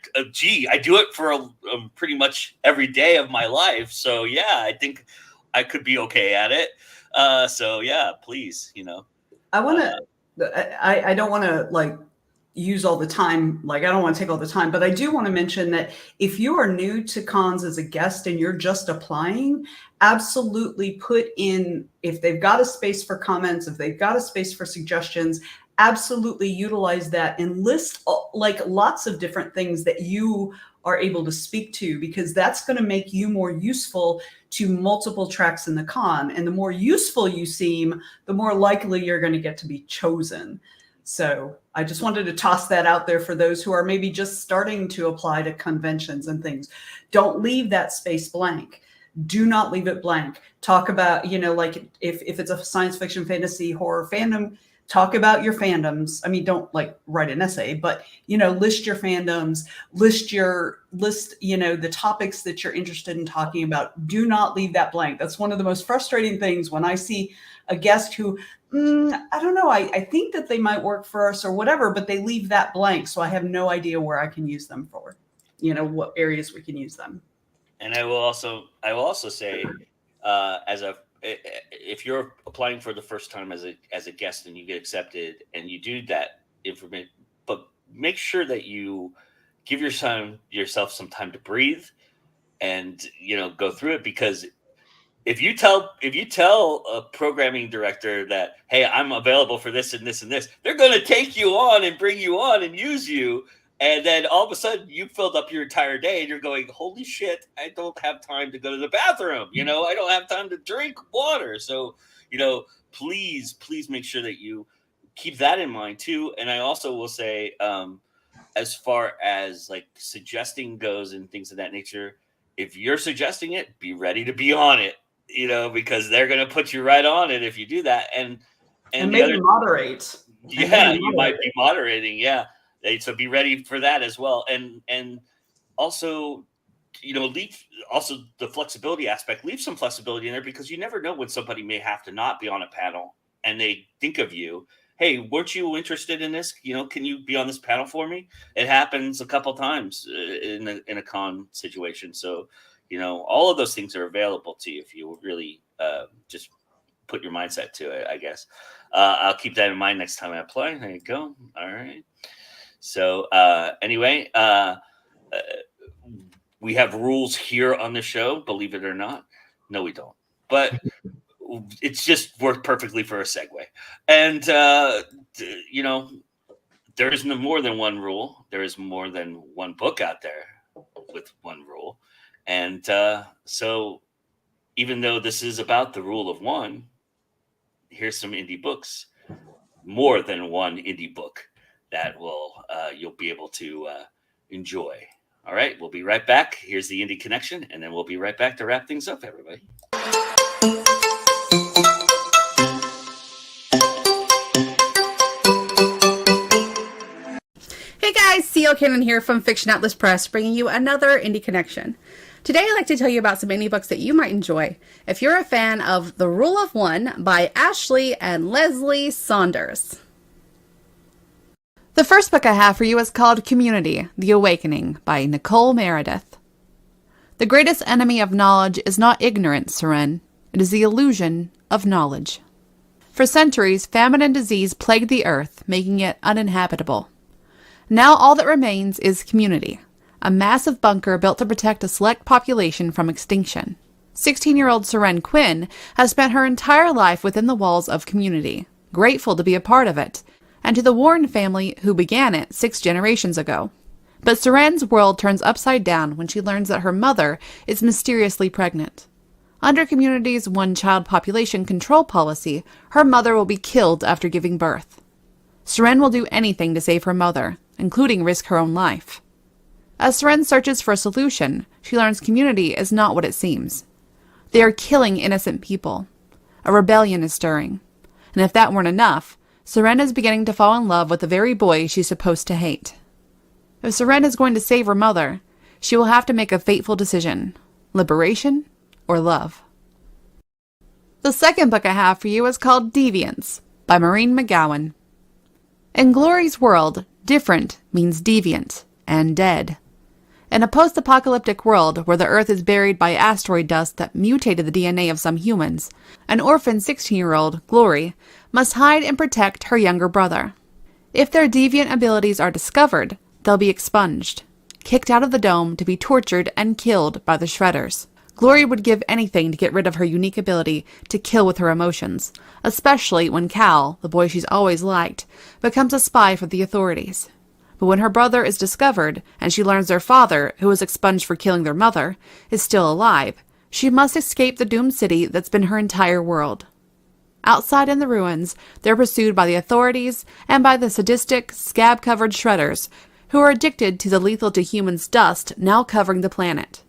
do it for pretty much every day of my life. So yeah, I think I could be okay at it. So yeah, please, I want to, I don't want to like use all the time. Like, I don't want to take all the time, but I do want to mention that if you are new to cons as a guest and you're just applying, absolutely put in, if they've got a space for comments, if they've got a space for suggestions, absolutely utilize that and list like lots of different things that you are able to speak to, because that's going to make you more useful to multiple tracks in the con. And the more useful you seem, the more likely you're going to get to be chosen. So I just wanted to toss that out there for those who are maybe just starting to apply to conventions and things. Don't leave that space blank. Do not leave it blank. Talk about, like if it's a science fiction, fantasy, horror fandom, talk about your fandoms. I mean, don't like write an essay, but, list your fandoms, list the topics that you're interested in talking about. Do not leave that blank. That's one of the most frustrating things when I see a guest who, I don't know, I think that they might work for us or whatever, but they leave that blank. So I have no idea where I can use them for, what areas we can use them. And I will also say, if you're applying for the first time as a guest and you get accepted and you do that information, but make sure that you give yourself some time to breathe and go through it, because if you tell a programming director that, hey, I'm available for this and this and this, they're going to take you on and bring you on and use you. And then all of a sudden you filled up your entire day and you're going, holy shit, I don't have time to go to the bathroom. I don't have time to drink water. So, please make sure that you keep that in mind too. And I also will say, as far as like suggesting goes and things of that nature, if you're suggesting it, be ready to be on it, because they're going to put you right on it if you do that. And maybe moderate. Yeah, you might be moderating. Yeah. So be ready for that as well. And also, leave also the flexibility aspect, leave some flexibility in there, because you never know when somebody may have to not be on a panel and they think of you hey, weren't you interested in this? Can you be on this panel for me? It happens a couple times in a con situation. So, all of those things are available to you if you really just put your mindset to it, I guess. I'll keep that in mind next time I apply. There you go. All right. So anyway, we have rules here on the show, believe it or not. No, we don't. But it's just worked perfectly for a segue. And, there is no more than one rule. There is more than one book out there with one rule. And so even though this is about the rule of one, here's some indie books, more than one indie book that you'll be able to enjoy. All right, we'll be right back. Here's the Indie Connection, and then we'll be right back to wrap things up, everybody. Hey guys, C.L. Cannon here from Fiction Atlas Press, bringing you another Indie Connection. Today I'd like to tell you about some indie books that you might enjoy if you're a fan of The Rule of One by Ashley and Leslie Saunders. The first book I have for you is called Community, The Awakening by Nicole Meredith. The greatest enemy of knowledge is not ignorance, Seren. It is the illusion of knowledge. For centuries, famine and disease plagued the earth, making it uninhabitable. Now all that remains is community, a massive bunker built to protect a select population from extinction. 16-year-old Seren Quinn has spent her entire life within the walls of community, grateful to be a part of it, and to the Warren family who began it 6 generations ago. But Seren's world turns upside down when she learns that her mother is mysteriously pregnant. Under Community's one-child population control policy, her mother will be killed after giving birth. Seren will do anything to save her mother, including risk her own life. As Seren searches for a solution, she learns Community is not what it seems. They are killing innocent people. A rebellion is stirring. And if that weren't enough, Seren is beginning to fall in love with the very boy she's supposed to hate. If Seren is going to save her mother, she will have to make a fateful decision: liberation or love. The second book I have for you is called Deviance by Maureen McGowan. In Glory's world, different means deviant and dead. In a post-apocalyptic world where the Earth is buried by asteroid dust that mutated the DNA of some humans, an orphan 16-year-old, Glory, must hide and protect her younger brother. If their deviant abilities are discovered, they'll be expunged, kicked out of the dome to be tortured and killed by the Shredders. Glory would give anything to get rid of her unique ability to kill with her emotions, especially when Cal, the boy she's always liked, becomes a spy for the authorities. But when her brother is discovered, and she learns their father, who was expunged for killing their mother, is still alive, she must escape the doomed city that's been her entire world. Outside in the ruins, they're pursued by the authorities and by the sadistic, scab-covered Shredders, who are addicted to the lethal-to-humans dust now covering the planet.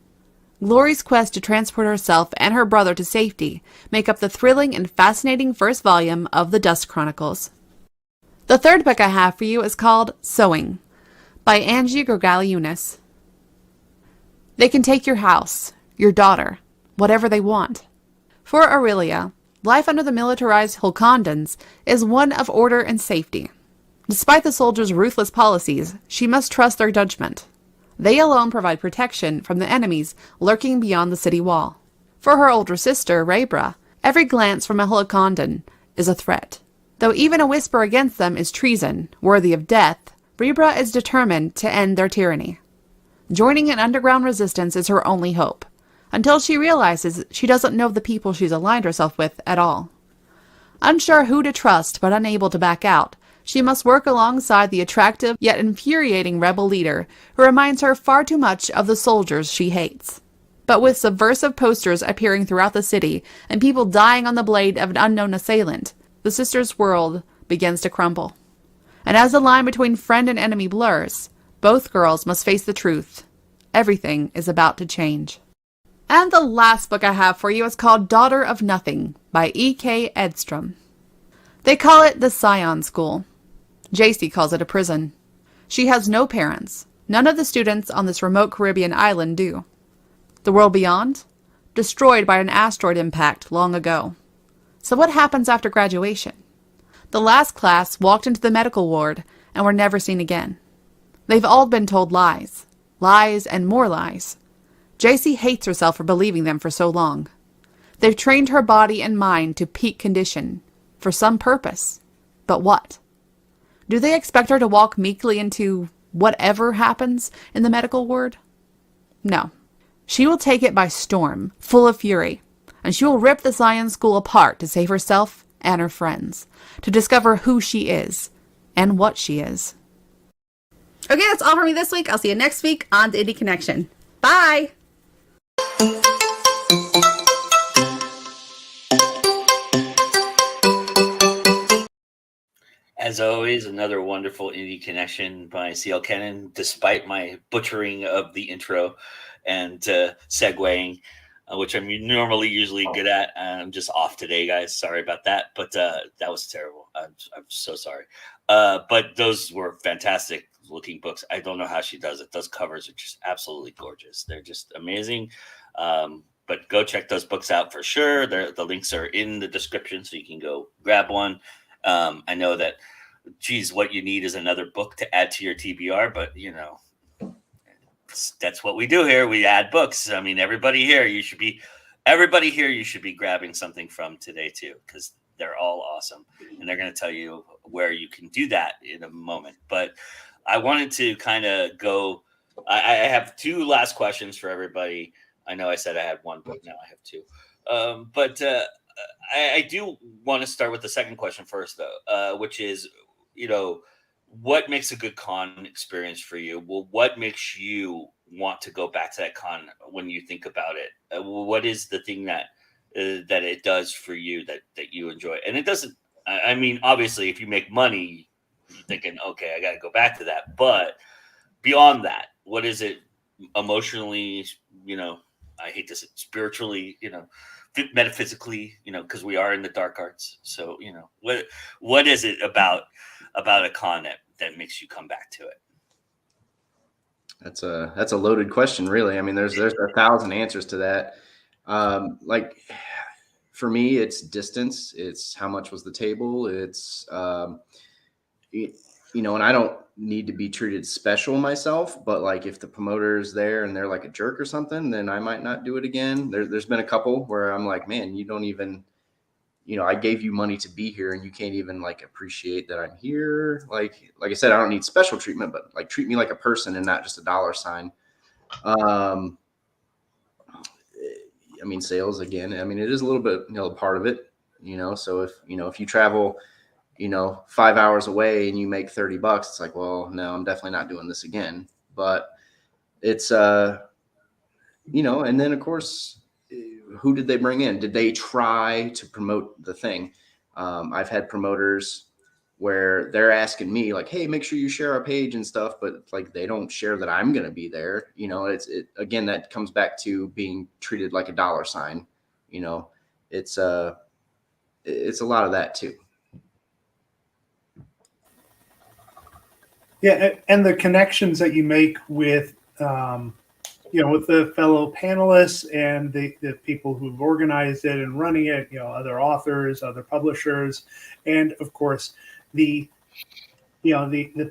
Glory's quest to transport herself and her brother to safety make up the thrilling and fascinating first volume of the Dust Chronicles. The third book I have for you is called Sewing by Angie Grigaliunas. They can take your house, your daughter, whatever they want. For Aurelia, life under the militarized Hulkondans is one of order and safety. Despite the soldiers' ruthless policies, she must trust their judgment. They alone provide protection from the enemies lurking beyond the city wall. For her older sister, Raebra, every glance from a Hulkondan is a threat. Though even a whisper against them is treason, worthy of death, Raebra is determined to end their tyranny. Joining an underground resistance is her only hope, until she realizes she doesn't know the people she's aligned herself with at all. Unsure who to trust but unable to back out, she must work alongside the attractive yet infuriating rebel leader who reminds her far too much of the soldiers she hates. But with subversive posters appearing throughout the city and people dying on the blade of an unknown assailant, the sisters' world begins to crumble. And as the line between friend and enemy blurs, both girls must face the truth. Everything is about to change. And the last book I have for you is called Daughter of Nothing by E.K. Edstrom. They call it the Scion School. JC calls it a prison. She has no parents. None of the students on this remote Caribbean island do. The world beyond? Destroyed by an asteroid impact long ago. So what happens after graduation? The last class walked into the medical ward and were never seen again. They've all been told lies. Lies and more lies. JC hates herself for believing them for so long. They've trained her body and mind to peak condition, for some purpose. But what? Do they expect her to walk meekly into whatever happens in the medical ward? No. She will take it by storm, full of fury, and she will rip the science school apart to save herself and her friends, to discover who she is and what she is. Okay, that's all for me this week. I'll see you next week on the Indie Connection. Bye! As always, another wonderful indie connection by CL Kennan, despite my butchering of the intro and segueing, which I'm normally usually good at. I'm just off today, guys. Sorry about that, but that was terrible. I'm so sorry. But those were fantastic looking books. I don't know how she does it. Those covers are just absolutely gorgeous. They're just amazing. But go check those books out for sure. The links are in the description, so you can go grab one. I know that, geez, what you need is another book to add to your TBR, but you know, that's what we do here. We add books. I mean, everybody here, you should be grabbing something from today too, because they're all awesome. And they're going to tell you where you can do that in a moment. But I wanted to kind of go, I have two last questions for everybody. I know I said I had one, but now I have two. I do want to start with the second question first, though, which is, you know, what makes a good con experience for you? Well, what makes you want to go back to that con when you think about it? What is the thing that it does for you that you enjoy? And it doesn't. I mean, obviously, if you make money, you're thinking, okay, I got to go back to that. But beyond that, what is it emotionally? You know, I hate to say spiritually. You know, metaphysically, you know, because we are in the dark arts. So, you know, what is it about a con that makes you come back to it? That's a loaded question, really. I mean, there's 1,000 answers to that. Like for me, it's distance. It's how much was the table. It's you know, and I don't need to be treated special myself, but like if the promoter's there and they're like a jerk or something, then I might not do it again. There's been a couple where I'm like, man, you don't even, you know, I gave you money to be here and you can't even like appreciate that I'm here. Like I said, I don't need special treatment, but like treat me like a person and not just a dollar sign. I mean, sales again, I mean, it is a little bit, you know, part of it, you know, so if you travel, you know, 5 hours away and you make $30, it's like, well, no, I'm definitely not doing this again. But it's, you know, and then of course, who did they bring in? Did they try to promote the thing? I've had promoters where they're asking me like, hey, make sure you share our page and stuff, but like they don't share that I'm going to be there. You know, again, that comes back to being treated like a dollar sign. You know, it's a lot of that too. Yeah, and the connections that you make with, you know, with the fellow panelists and the people who've organized it and running it, you know, other authors, other publishers, and of course the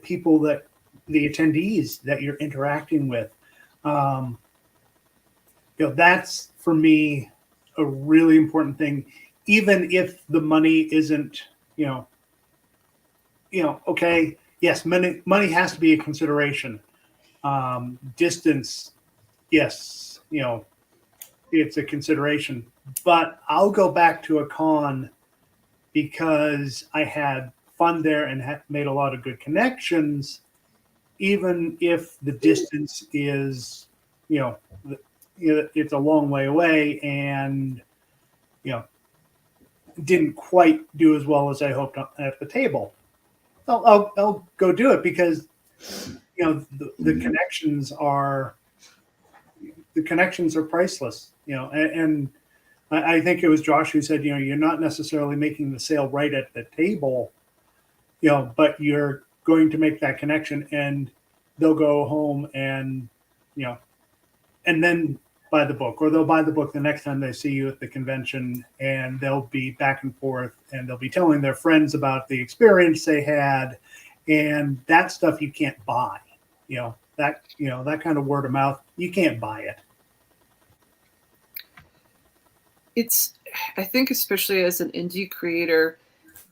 people the attendees that you're interacting with. You know, that's for me a really important thing, even if the money isn't, okay. Yes, money has to be a consideration. Distance, yes, you know, it's a consideration. But I'll go back to a con because I had fun there and made a lot of good connections, even if the distance is, it's a long way away and, didn't quite do as well as I hoped at the table. I'll go do it because the connections are priceless, and I think it was Josh who said, you're not necessarily making the sale right at the table, but you're going to make that connection and they'll go home and, and then buy the book, or they'll buy the book the next time they see you at the convention, and they'll be back and forth, and they'll be telling their friends about the experience they had, and that stuff you can't buy. That kind of word of mouth, you can't buy it. I think especially as an indie creator,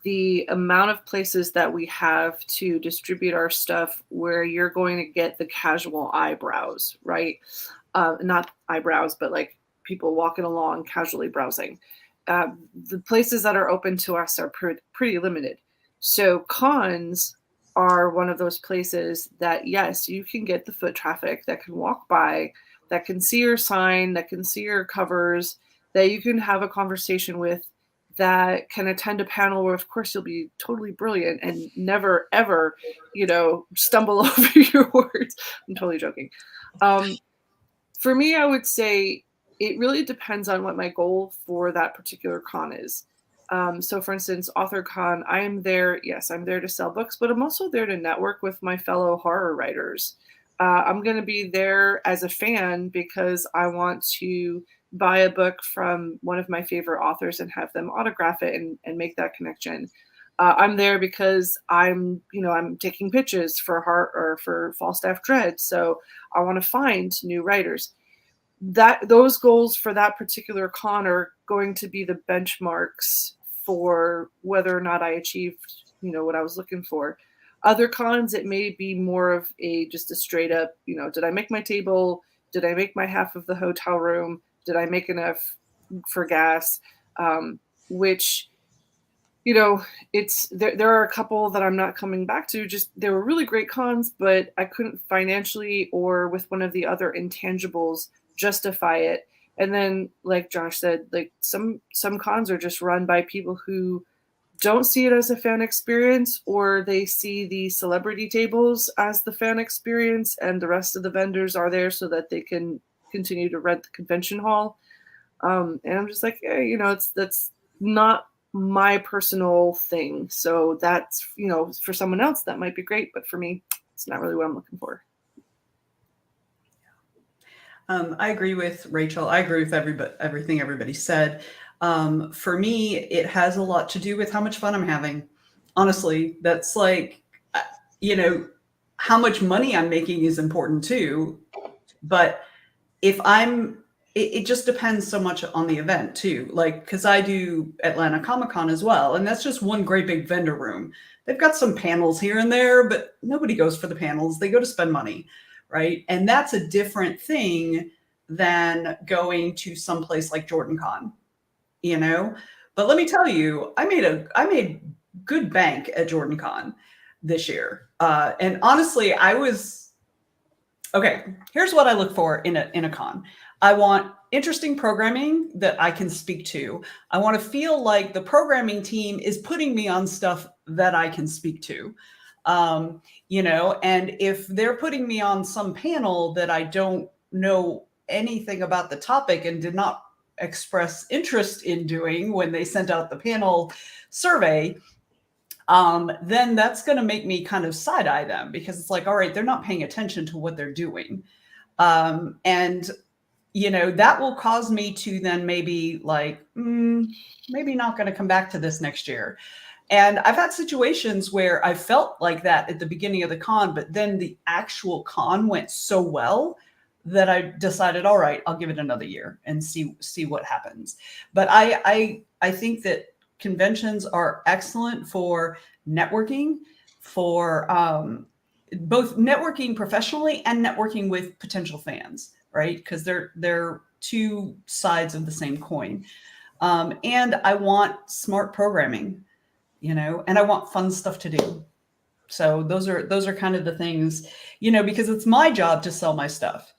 the amount of places that we have to distribute our stuff where you're going to get the casual eyebrows, right? Not eyebrows, but like people walking along casually browsing. The places that are open to us are pretty limited. So cons are one of those places that, yes, you can get the foot traffic that can walk by, that can see your sign, that can see your covers, that you can have a conversation with, that can attend a panel where, of course, you'll be totally brilliant and never, ever, stumble over your words. I'm totally joking. For me, I would say it really depends on what my goal for that particular con is. So, for instance, AuthorCon, I am there. Yes, I'm there to sell books, but I'm also there to network with my fellow horror writers. I'm going to be there as a fan because I want to buy a book from one of my favorite authors and have them autograph it and make that connection. I'm there because I'm taking pitches for Heart or for Falstaff Dread, so I want to find new writers. Those goals for that particular con are going to be the benchmarks for whether or not I achieved, what I was looking for. Other cons, it may be more of just a straight up, did I make my table? Did I make my half of the hotel room? Did I make enough for gas? Which, there are a couple that I'm not coming back to. Just they were really great cons, but I couldn't financially or with one of the other intangibles justify it. And then, like Josh said, like some cons are just run by people who don't see it as a fan experience, or they see the celebrity tables as the fan experience, and the rest of the vendors are there so that they can continue to rent the convention hall. And I'm just like, that's not my personal thing. So that's, for someone else that might be great, but for me, it's not really what I'm looking for. I agree with Rachel. I agree with everything everybody said. For me, it has a lot to do with how much fun I'm having. Honestly, that's like, how much money I'm making is important too. But it just depends so much on the event too. Like, cause I do Atlanta Comic-Con as well. And that's just one great big vendor room. They've got some panels here and there, but nobody goes for the panels. They go to spend money. Right. And that's a different thing than going to someplace like JordanCon, but let me tell you, I made good bank at JordanCon this year. And honestly, here's what I look for in a con. I want interesting programming that I can speak to. I want to feel like the programming team is putting me on stuff that I can speak to. And if they're putting me on some panel that I don't know anything about the topic and did not express interest in doing when they sent out the panel survey, then that's going to make me kind of side eye them, because it's like, all right, they're not paying attention to what they're doing. And that will cause me to then maybe like, maybe not going to come back to this next year. And I've had situations where I felt like that at the beginning of the con, but then the actual con went so well that I decided, all right, I'll give it another year and see what happens. But I think that conventions are excellent for networking, for both networking professionally and networking with potential fans, right? Because they're two sides of the same coin. And I want smart programming, and I want fun stuff to do. So those are kind of the things, because it's my job to sell my stuff.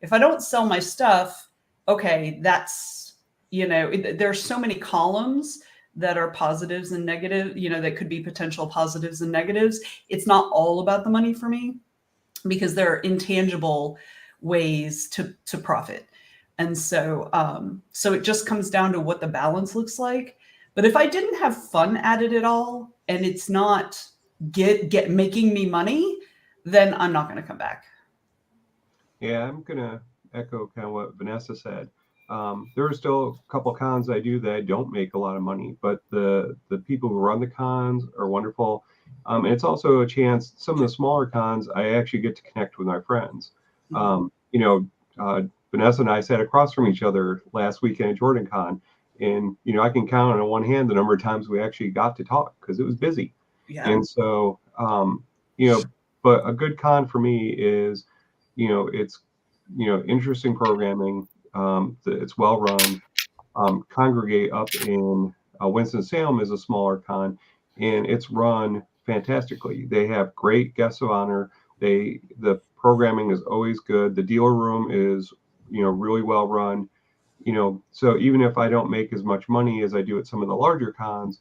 If I don't sell my stuff, okay, that's, there's so many columns that are positives and negatives, that could be potential positives and negatives. It's not all about the money for me, because there are intangible ways to profit. And so it just comes down to what the balance looks like. But if I didn't have fun at it at all, and it's not making me money, then I'm not going to come back. Yeah, I'm gonna echo kind of what Vanessa said. There are still a couple cons I do that I don't make a lot of money, but the people who run the cons are wonderful. And it's also a chance. Some of the smaller cons, I actually get to connect with my friends. Vanessa and I sat across from each other last weekend at Jordan Con, and I can count on one hand the number of times we actually got to talk because it was busy. Yeah. And so, but a good con for me is, it's interesting programming. It's well run. Congregate up in Winston-Salem is a smaller con, and it's run fantastically. They have great guests of honor. The programming is always good. The dealer room is really well run. So even if I don't make as much money as I do at some of the larger cons,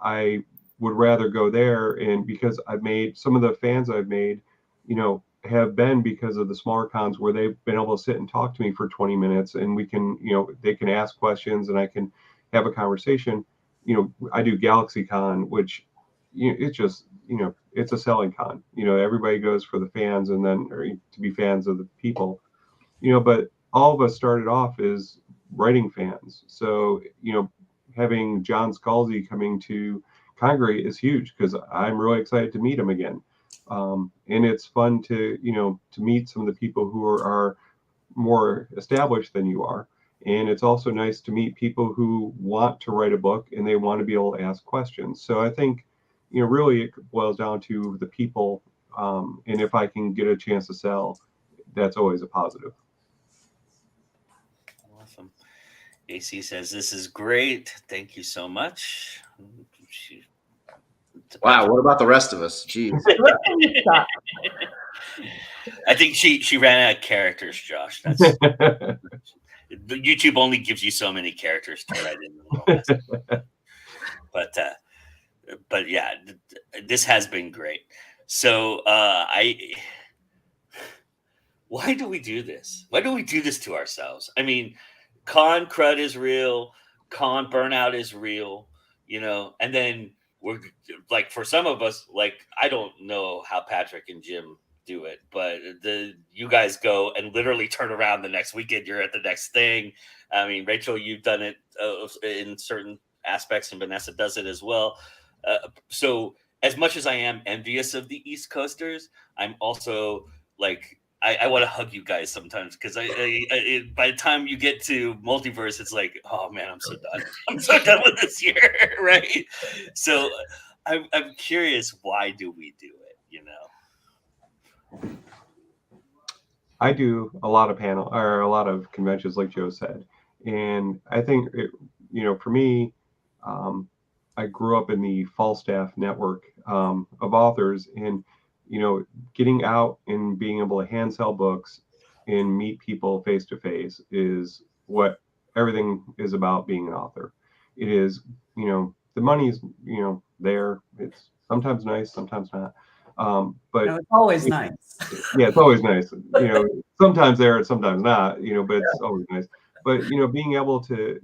I would rather go there, and because I've made some of the fans I've made, have been because of the smaller cons where they've been able to sit and talk to me for 20 minutes and we can, they can ask questions and I can have a conversation. I do Galaxy Con, which, it's just, it's a selling con. Everybody goes for the fans and then or to be fans of the people, but all of us started off as writing fans. So, having John Scalzi coming to Congregate is huge because I'm really excited to meet him again. And it's fun to meet some of the people who are more established than you are. And it's also nice to meet people who want to write a book and they want to be able to ask questions. So I think, really it boils down to the people. And if I can get a chance to sell, that's always a positive. Awesome. AC says, "This is great. Thank you so much." Wow, what about the rest of us? Jeez. I think she ran out of characters, Josh. That's YouTube only gives you so many characters to write in the little but yeah, this has been great. So why do we do this? Why do we do this to ourselves? I mean, con crud is real, con burnout is real, and then we're like, for some of us, like, I don't know how Patrick and Jim do it, but you guys go and literally turn around the next weekend, you're at the next thing. I mean, Rachel, you've done it in certain aspects, and Vanessa does it as well. So as much as I am envious of the East Coasters, I'm also like, I want to hug you guys sometimes because by the time you get to multiverse, it's like, oh man, I'm so done. I'm so done with this year, right? So I'm curious, why do we do it? I do a lot of a lot of conventions, like Joe said, and I think for me, I grew up in the Falstaff network of authors, and getting out and being able to hand sell books and meet people face to face is what everything is about being an author. It is, the money's, there. It's sometimes nice, sometimes not. But it's always nice. Yeah, it's always nice. Sometimes there and sometimes not, but it's always nice. But, being able to,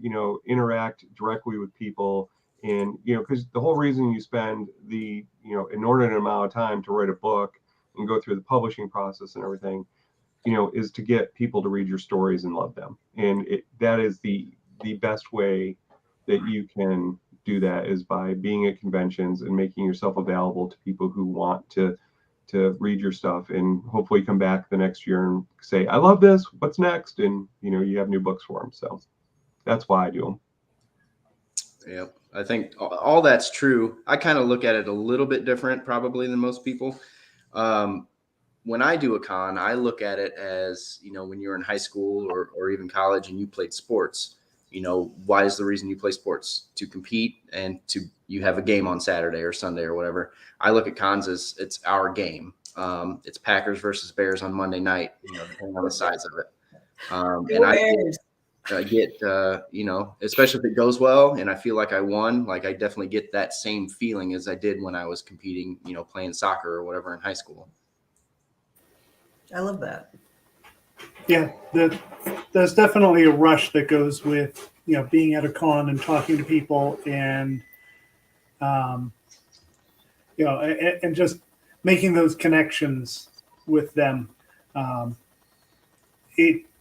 interact directly with people and, because the whole reason you spend the, inordinate amount of time to write a book and go through the publishing process and everything, is to get people to read your stories and love them. And that is the best way that you can do that is by being at conventions and making yourself available to people who want to read your stuff and hopefully come back the next year and say, I love this, what's next? And, you have new books for them. So that's why I do them. Yeah, I think all that's true. I kind of look at it a little bit different probably than most people. When I do a con, I look at it as, when you're in high school or even college and you played sports, why is the reason you play sports? To compete and you have a game on Saturday or Sunday or whatever. I look at cons as it's our game. It's Packers versus Bears on Monday night, depending on the size of it. And I get, especially if it goes well and I feel like I won, like I definitely get that same feeling as I did when I was competing, playing soccer or whatever in high school. I love that. Yeah, there's definitely a rush that goes with being at a con and talking to people and and just making those connections with them.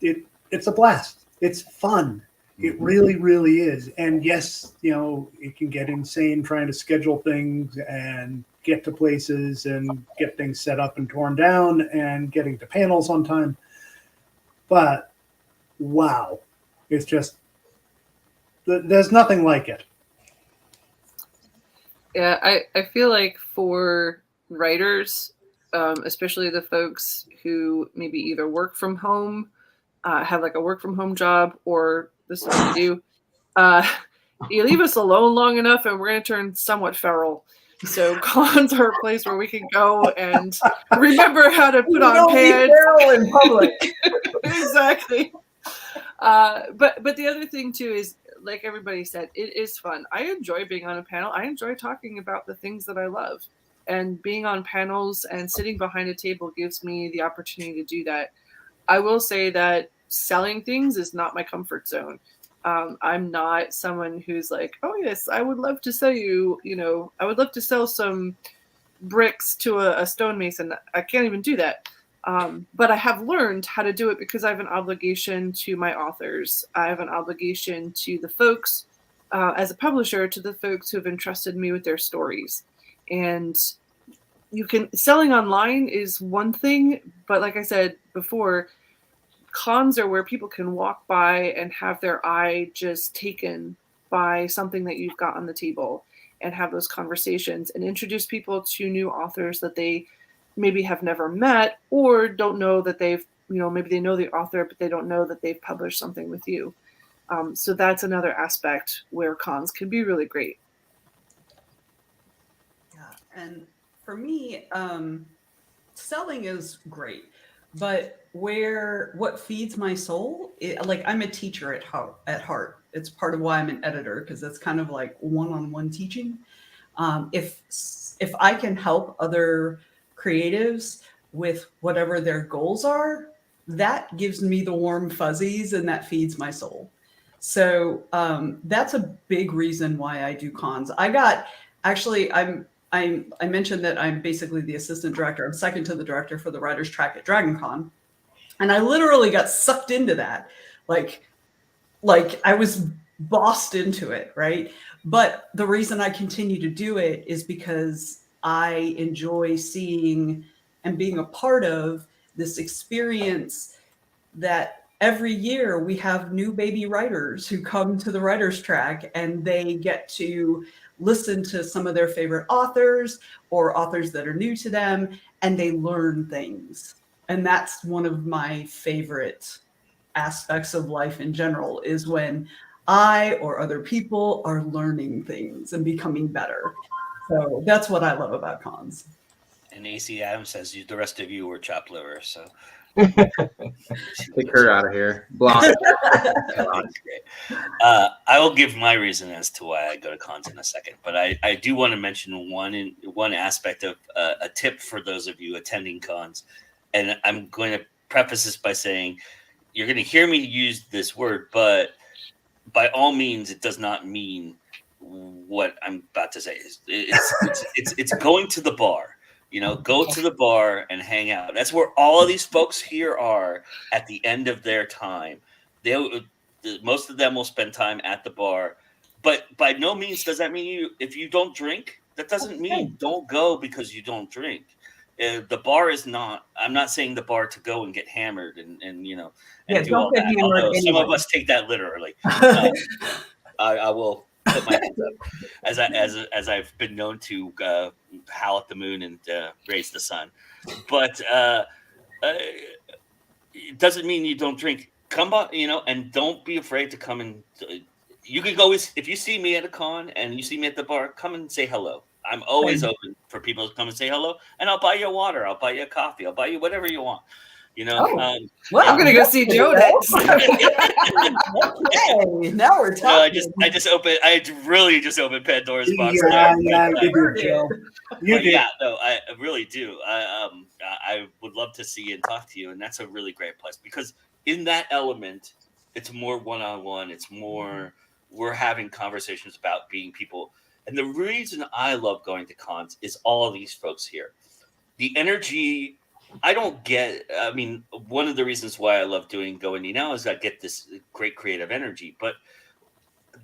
it's a blast. It's fun. It really, really is. And yes, it can get insane trying to schedule things and get to places and get things set up and torn down and getting to panels on time. But wow, it's just, there's nothing like it. Yeah, I feel like for writers, especially the folks who maybe either work from home, have like a work from home job, or this is what we do. You leave us alone long enough and we're going to turn somewhat feral. So cons are a place where we can go and remember how to put on pants. Feral in public. Exactly. But the other thing too is, like everybody said, it is fun. I enjoy being on a panel. I enjoy talking about the things that I love, and being on panels and sitting behind a table gives me the opportunity to do that. I will say that selling things is not my comfort zone. I'm not someone who's like, oh yes, I would love to sell you, I would love to sell some bricks to a stonemason. I can't even do that. But I have learned how to do it because I have an obligation to my authors. I have an obligation to the folks, as a publisher, to the folks who have entrusted me with their stories. And selling online is one thing, but like I said before, cons are where people can walk by and have their eye just taken by something that you've got on the table, and have those conversations and introduce people to new authors that they maybe have never met, or don't know that maybe they know the author, but they don't know that they've published something with you. So that's another aspect where cons can be really great. Yeah, and for me, selling is great, but what feeds my soul, like I'm a teacher at heart. It's part of why I'm an editor, because it's kind of like one-on-one teaching. If I can help other creatives with whatever their goals are, that gives me the warm fuzzies and that feeds my soul. So that's a big reason why I do cons. I mentioned that I'm basically the assistant director. I'm second to the director for the writer's track at DragonCon. And I literally got sucked into that. Like I was bossed into it, right? But the reason I continue to do it is because I enjoy seeing and being a part of this experience that every year we have new baby writers who come to the writer's track, and they get to listen to some of their favorite authors or authors that are new to them, and they learn things. And that's one of my favorite aspects of life in general, is when I or other people are learning things and becoming better. So that's what I love about cons. And AC Adams says the rest of you were chopped liver, so Take her out of here. Block. I will give my reason as to why I go to cons in a second, but I do want to mention one aspect of a tip for those of you attending cons, and I'm going to preface this by saying you're going to hear me use this word, but by all means, it does not mean what I'm about to say. It's going to the bar. Go to the bar and hang out. That's where all of these folks here are at the end of their time. Most of them will spend time at the bar, but by no means does that mean if you don't drink, that doesn't mean don't go because you don't drink. The bar is not. I'm not saying the bar to go and get hammered and do all that. Although some of us take that literally. I will put my hands up as I've been known to howl at the moon and raise the sun, but it doesn't mean you don't drink. Come on, and don't be afraid to come and. You can always, if you see me at a con and you see me at the bar, come and say hello. I'm always open for people to come and say hello, and I'll buy you a water, I'll buy you a coffee, I'll buy you whatever you want. I'm gonna go see Joe next. Okay, now we're talking. I really just opened Pandora's box. Yeah, you did, Joe. You did. Yeah, no, I really do. I would love to see you and talk to you, and that's a really great place because in that element, it's more one-on-one. It's more we're having conversations about being people. And the reason I love going to cons is all of these folks here. The energy don't get. I mean, one of the reasons why I love doing Go Indie Now is I get this great creative energy, but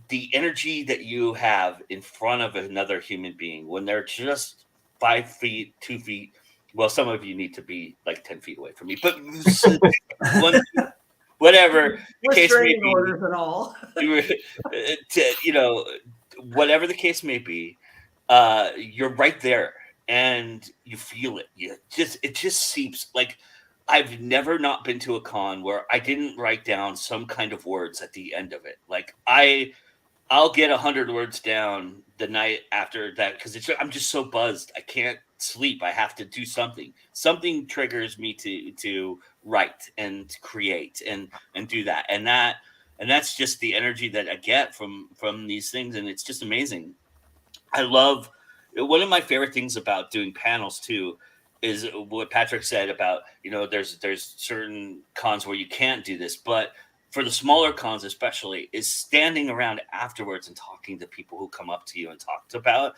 the energy that you have in front of another human being when they're just 5 feet, 2 feet. Well, some of you need to be like 10 feet away from me, but one, whatever the case may Restraining be, orders and all. you know, whatever the case may be, you're right there and you feel it. It just seeps like I've never not been to a con where I didn't write down some kind of words at the end of it. Like I'll get 100 words down the night after that because I'm just so buzzed. I can't sleep. I have to do something. Something triggers me to write and create and do that. And that's just the energy that I get from these things, and it's just amazing. I love one of my favorite things about doing panels too is what Patrick said about, there's certain cons where you can't do this, but for the smaller cons especially is standing around afterwards and talking to people who come up to you and talk about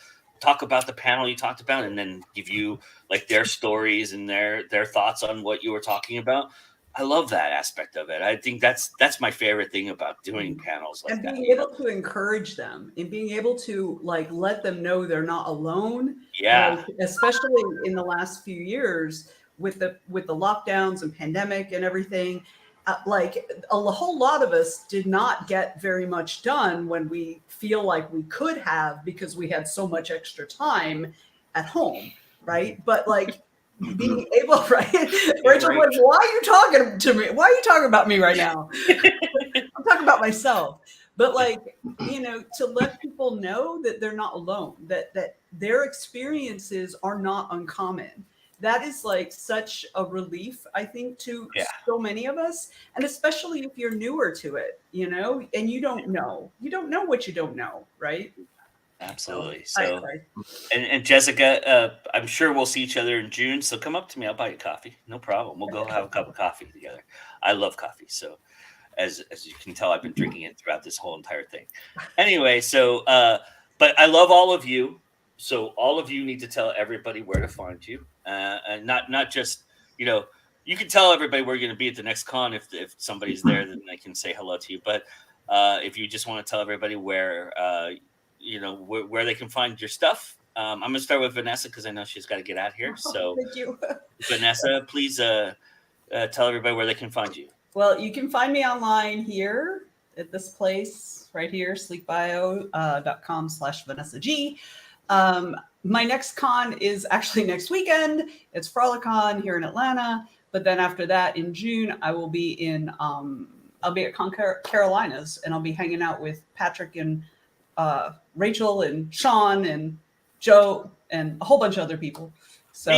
the panel you talked about and then give you like their stories and their thoughts on what you were talking about. I love that aspect of it. I think that's my favorite thing about doing panels like and that. being able to encourage them and being able to like let them know they're not alone. Yeah. Like, especially in the last few years with the lockdowns and pandemic and everything. Like a whole lot of us did not get very much done when we feel like we could have because we had so much extra time at home, right? But like being able, right? Rachel's like, why are you talking to me? Why are you talking about me right now? I'm talking about myself. But like, to let people know that they're not alone, that their experiences are not uncommon. That is like such a relief, I think, to so many of us. And especially if you're newer to it, and you don't know what you don't know, right? Absolutely. So, and Jessica, I'm sure we'll see each other in June. So come up to me. I'll buy you coffee. No problem. We'll go have a cup of coffee together. I love coffee. So as you can tell, I've been drinking it throughout this whole entire thing. Anyway, so, but I love all of you. So all of you need to tell everybody where to find you. And not just, you can tell everybody where you're going to be at the next con. If somebody's there, then they can say hello to you. But if you just want to tell everybody where they can find your stuff. I'm going to start with Vanessa because I know she's got to get out here. So thank you. Vanessa, please tell everybody where they can find you. Well, you can find me online here at this place right here, sleekbio.com/Vanessa G. My next con is actually next weekend. It's Frolicon here in Atlanta. But then after that in June, I will be I'll be at Con Carolinas and I'll be hanging out with Patrick and Rachel and Sean and Joe and a whole bunch of other people. So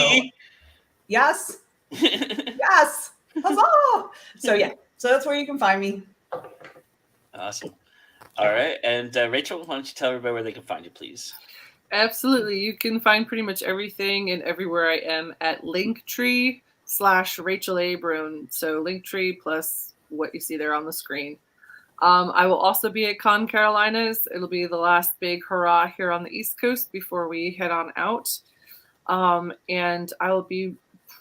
yes. Yes. Huzzah! So that's where you can find me. Awesome. All right. And Rachel, why don't you tell everybody where they can find you, please? Absolutely. You can find pretty much everything and everywhere I am at Linktree/Rachel A. Brune. So Linktree plus what you see there on the screen. I will also be at Con Carolinas. It'll be the last big hurrah here on the East Coast before we head on out. And I will be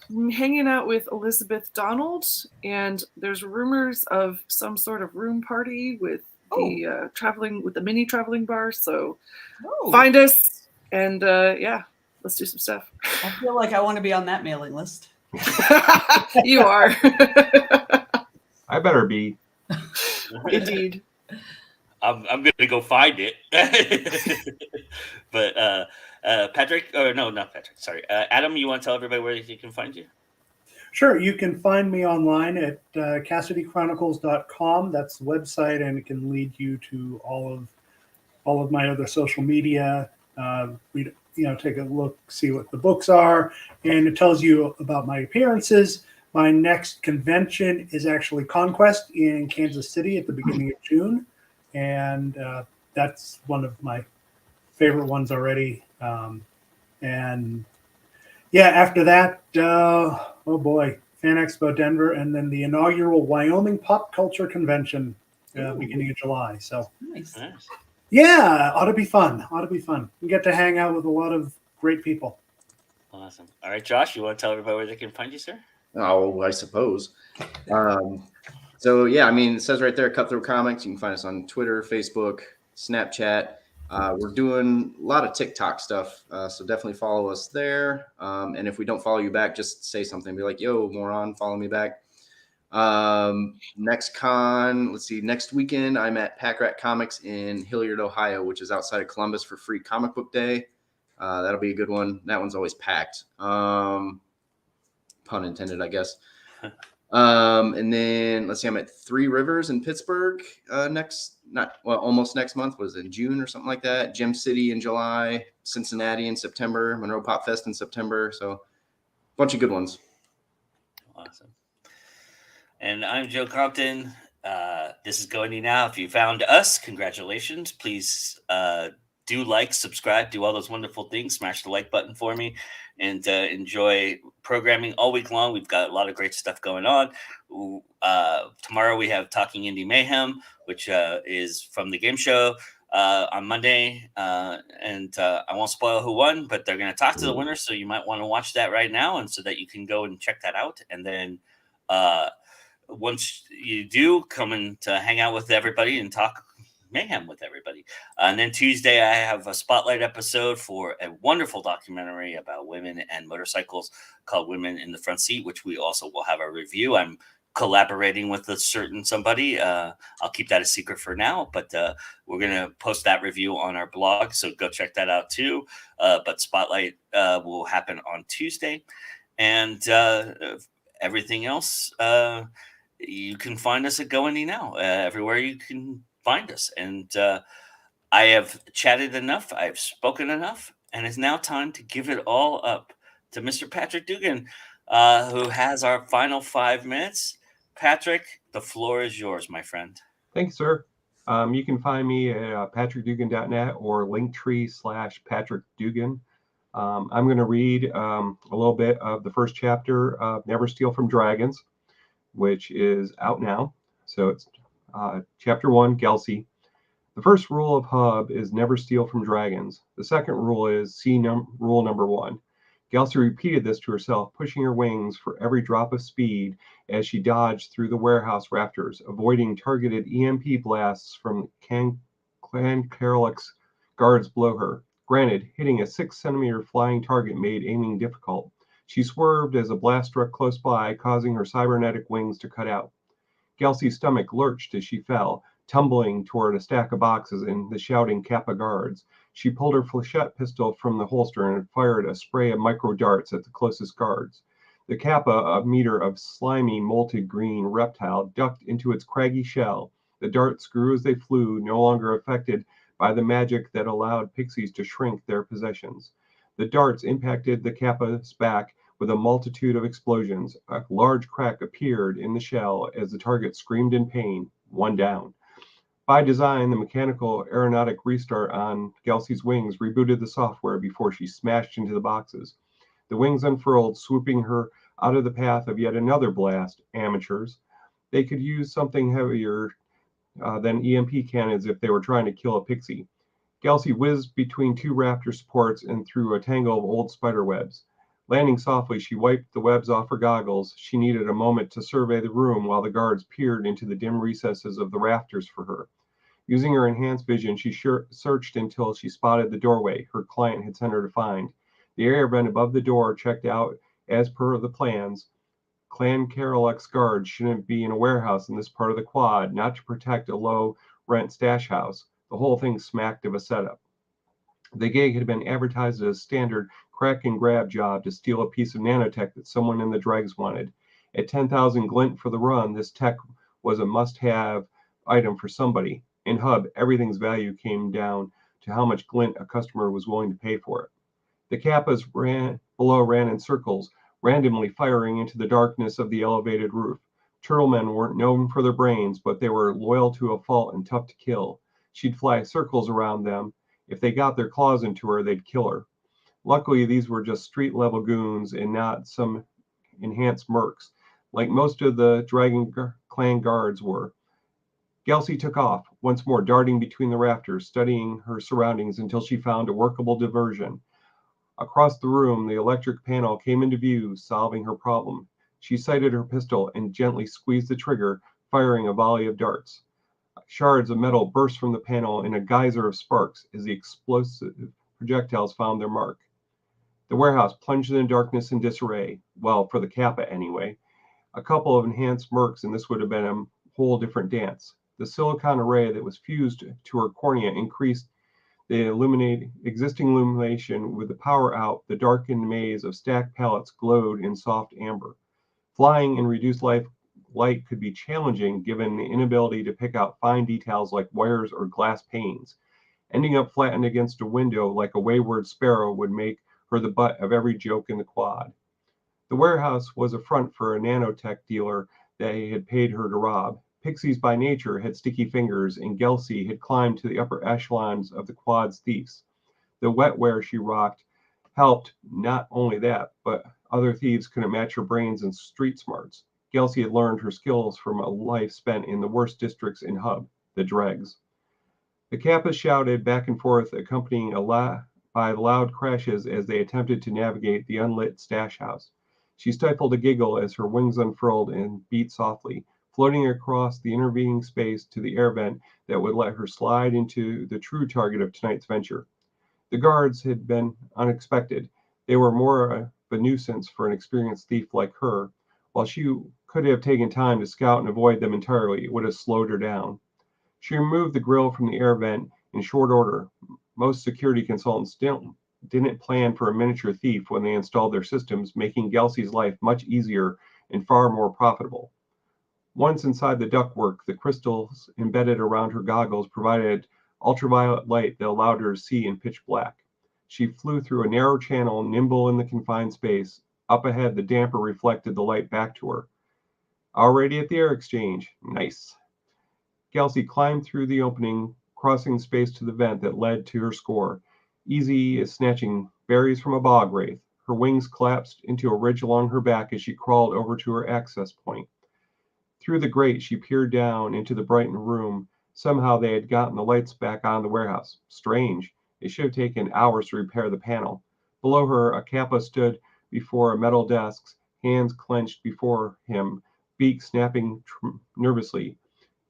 hanging out with Elizabeth Donald. And there's rumors of some sort of room party with the mini traveling bar. So find us and let's do some stuff. I feel like I want to be on that mailing list. You are. I better be. Indeed. I'm going to go find it. But Patrick, or no, not Patrick. Sorry. Adam, you want to tell everybody where you can find you? Sure. You can find me online at CassidyChronicles.com. That's the website, and it can lead you to all of my other social media. Take a look, see what the books are, and it tells you about my appearances. My next convention is actually Conquest in Kansas City at the beginning of June, and that's one of my favorite ones already. After that, oh boy, Fan Expo Denver, and then the inaugural Wyoming Pop Culture Convention beginning of July. So nice. Yeah, ought to be fun. We get to hang out with a lot of great people. Well, Awesome. All right, Josh, you want to tell everybody where they can find you, sir? Oh, I suppose. So yeah, I mean, it says right there, Cutthroat Comics. You can find us on Twitter, Facebook, Snapchat. We're doing a lot of TikTok stuff, so definitely follow us there. And if we don't follow you back, just say something. Be like, "Yo, moron, follow me back." Next con, let's see. Next weekend, I'm at Pack Rat Comics in Hilliard, Ohio, which is outside of Columbus for Free Comic Book Day. That'll be a good one. That one's always packed. Pun intended, I guess. And then let's see, I'm at Three Rivers in Pittsburgh almost next month. Was it in June or something like that? Gem City in July, Cincinnati in September, Monroe Pop Fest in September. So a bunch of good ones. Awesome. And I'm Joe Compton. This is Going Now. If you found us, congratulations. Please do like, subscribe, do all those wonderful things. Smash the like button for me, and enjoy programming all week long. We've got a lot of great stuff going on. Tomorrow we have Talking Indie Mayhem, which is from the game show on Monday. And I won't spoil who won, but they're going to talk to the winner. So you might want to watch that right now, and so that you can go and check that out. And then once you do, come in to hang out with everybody and talk mayhem with everybody. And then Tuesday, I have a spotlight episode for a wonderful documentary about women and motorcycles called Women in the Front Seat, which we also will have a review. I'm collaborating with a certain somebody. I'll keep that a secret for now, but we're going to post that review on our blog, so go check that out too. But spotlight will happen on Tuesday. And everything else, you can find us at Going Now, everywhere you can find us. And I have chatted enough, I've spoken enough, and it's now time to give it all up to Mr. Patrick Dugan, who has our final 5 minutes. Patrick, the floor is yours, my friend. Thank you, sir. You can find me at patrickdugan.net or linktree/Patrick Dugan. I'm going to read a little bit of the first chapter of Never Steal from Dragons, which is out now. So it's Chapter 1, Gelsey. The first rule of Hub is never steal from dragons. The second rule is rule number 1. Gelsey repeated this to herself, pushing her wings for every drop of speed as she dodged through the warehouse rafters, avoiding targeted EMP blasts from Clan Carolix guards below her. Granted, hitting a 6-centimeter flying target made aiming difficult. She swerved as a blast struck close by, causing her cybernetic wings to cut out. Gelsey's stomach lurched as she fell, tumbling toward a stack of boxes and the shouting Kappa guards. She pulled her flechette pistol from the holster and fired a spray of micro darts at the closest guards. The Kappa, a meter of slimy, molted green reptile, ducked into its craggy shell. The darts grew as they flew, no longer affected by the magic that allowed pixies to shrink their possessions. The darts impacted the Kappa's back with a multitude of explosions. A large crack appeared in the shell as the target screamed in pain. One down. By design, the mechanical aeronautic restart on Gelsey's wings rebooted the software before she smashed into the boxes. The wings unfurled, swooping her out of the path of yet another blast. Amateurs. They could use something heavier than EMP cannons if they were trying to kill a pixie. Gelsey whizzed between 2 raptor supports and through a tangle of old spider webs. Landing softly, she wiped the webs off her goggles. She needed a moment to survey the room while the guards peered into the dim recesses of the rafters for her. Using her enhanced vision, she searched until she spotted the doorway her client had sent her to find. The air vent above the door checked out as per the plans. Clan Carolux guards shouldn't be in a warehouse in this part of the quad, not to protect a low-rent stash house. The whole thing smacked of a setup. The gig had been advertised as a standard crack and grab job to steal a piece of nanotech that someone in the dregs wanted. At 10,000 glint for the run, this tech was a must-have item for somebody. In Hub, everything's value came down to how much glint a customer was willing to pay for it. The Kappas below ran in circles, randomly firing into the darkness of the elevated roof. Turtlemen weren't known for their brains, but they were loyal to a fault and tough to kill. She'd fly circles around them. If they got their claws into her, they'd kill her. Luckily, these were just street-level goons and not some enhanced mercs, like most of the Dragon Clan guards were. Gelsey took off, once more darting between the rafters, studying her surroundings until she found a workable diversion. Across the room, the electric panel came into view, solving her problem. She sighted her pistol and gently squeezed the trigger, firing a volley of darts. Shards of metal burst from the panel in a geyser of sparks as the explosive projectiles found their mark. The warehouse plunged in darkness and disarray. Well, for the Kappa anyway. A couple of enhanced mercs and this would have been a whole different dance. The silicon array that was fused to her cornea increased the existing illumination. With the power out, the darkened maze of stacked pallets glowed in soft amber. Flying in reduced light could be challenging given the inability to pick out fine details like wires or glass panes. Ending up flattened against a window like a wayward sparrow would make her the butt of every joke in the quad. The warehouse was a front for a nanotech dealer they had paid her to rob. Pixies by nature had sticky fingers, and Gelsey had climbed to the upper echelons of the quad's thieves. The wetware she rocked helped. Not only that, but other thieves couldn't match her brains and street smarts. Gelsey had learned her skills from a life spent in the worst districts in Hub, the dregs. The Kappas shouted back and forth, accompanying by loud crashes as they attempted to navigate the unlit stash house. She stifled a giggle as her wings unfurled and beat softly, floating across the intervening space to the air vent that would let her slide into the true target of tonight's venture. The guards had been unexpected. They were more of a nuisance for an experienced thief like her. While she could have taken time to scout and avoid them entirely, it would have slowed her down. She removed the grill from the air vent in short order. Most security consultants didn't plan for a miniature thief when they installed their systems, making Gelsey's life much easier and far more profitable. Once inside the ductwork, the crystals embedded around her goggles provided ultraviolet light that allowed her to see in pitch black. She flew through a narrow channel, nimble in the confined space. Up ahead, the damper reflected the light back to her. Already at the air exchange. Nice. Gelsey climbed through the opening, crossing space to the vent that led to her score. Easy as snatching berries from a bog wraith. Her wings collapsed into a ridge along her back as she crawled over to her access point. Through the grate, she peered down into the brightened room. Somehow they had gotten the lights back on the warehouse. Strange. It should have taken hours to repair the panel. Below her, a Kappa stood before a metal desk, hands clenched before him, beak snapping nervously.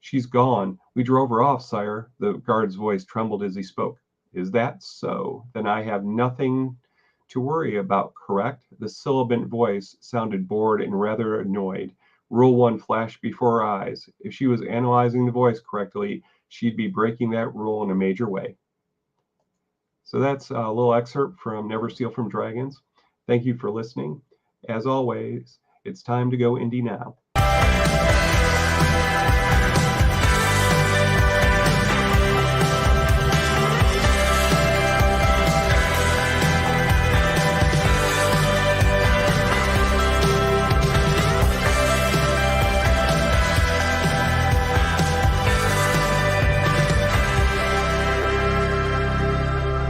She's gone. We drove her off, sire. The guard's voice trembled as he spoke. Is that so? Then I have nothing to worry about, correct? The sibilant voice sounded bored and rather annoyed. Rule 1 flashed before her eyes. If she was analyzing the voice correctly, she'd be breaking that rule in a major way. So that's a little excerpt from Never Steal from Dragons. Thank you for listening. As always, it's time to go indie now.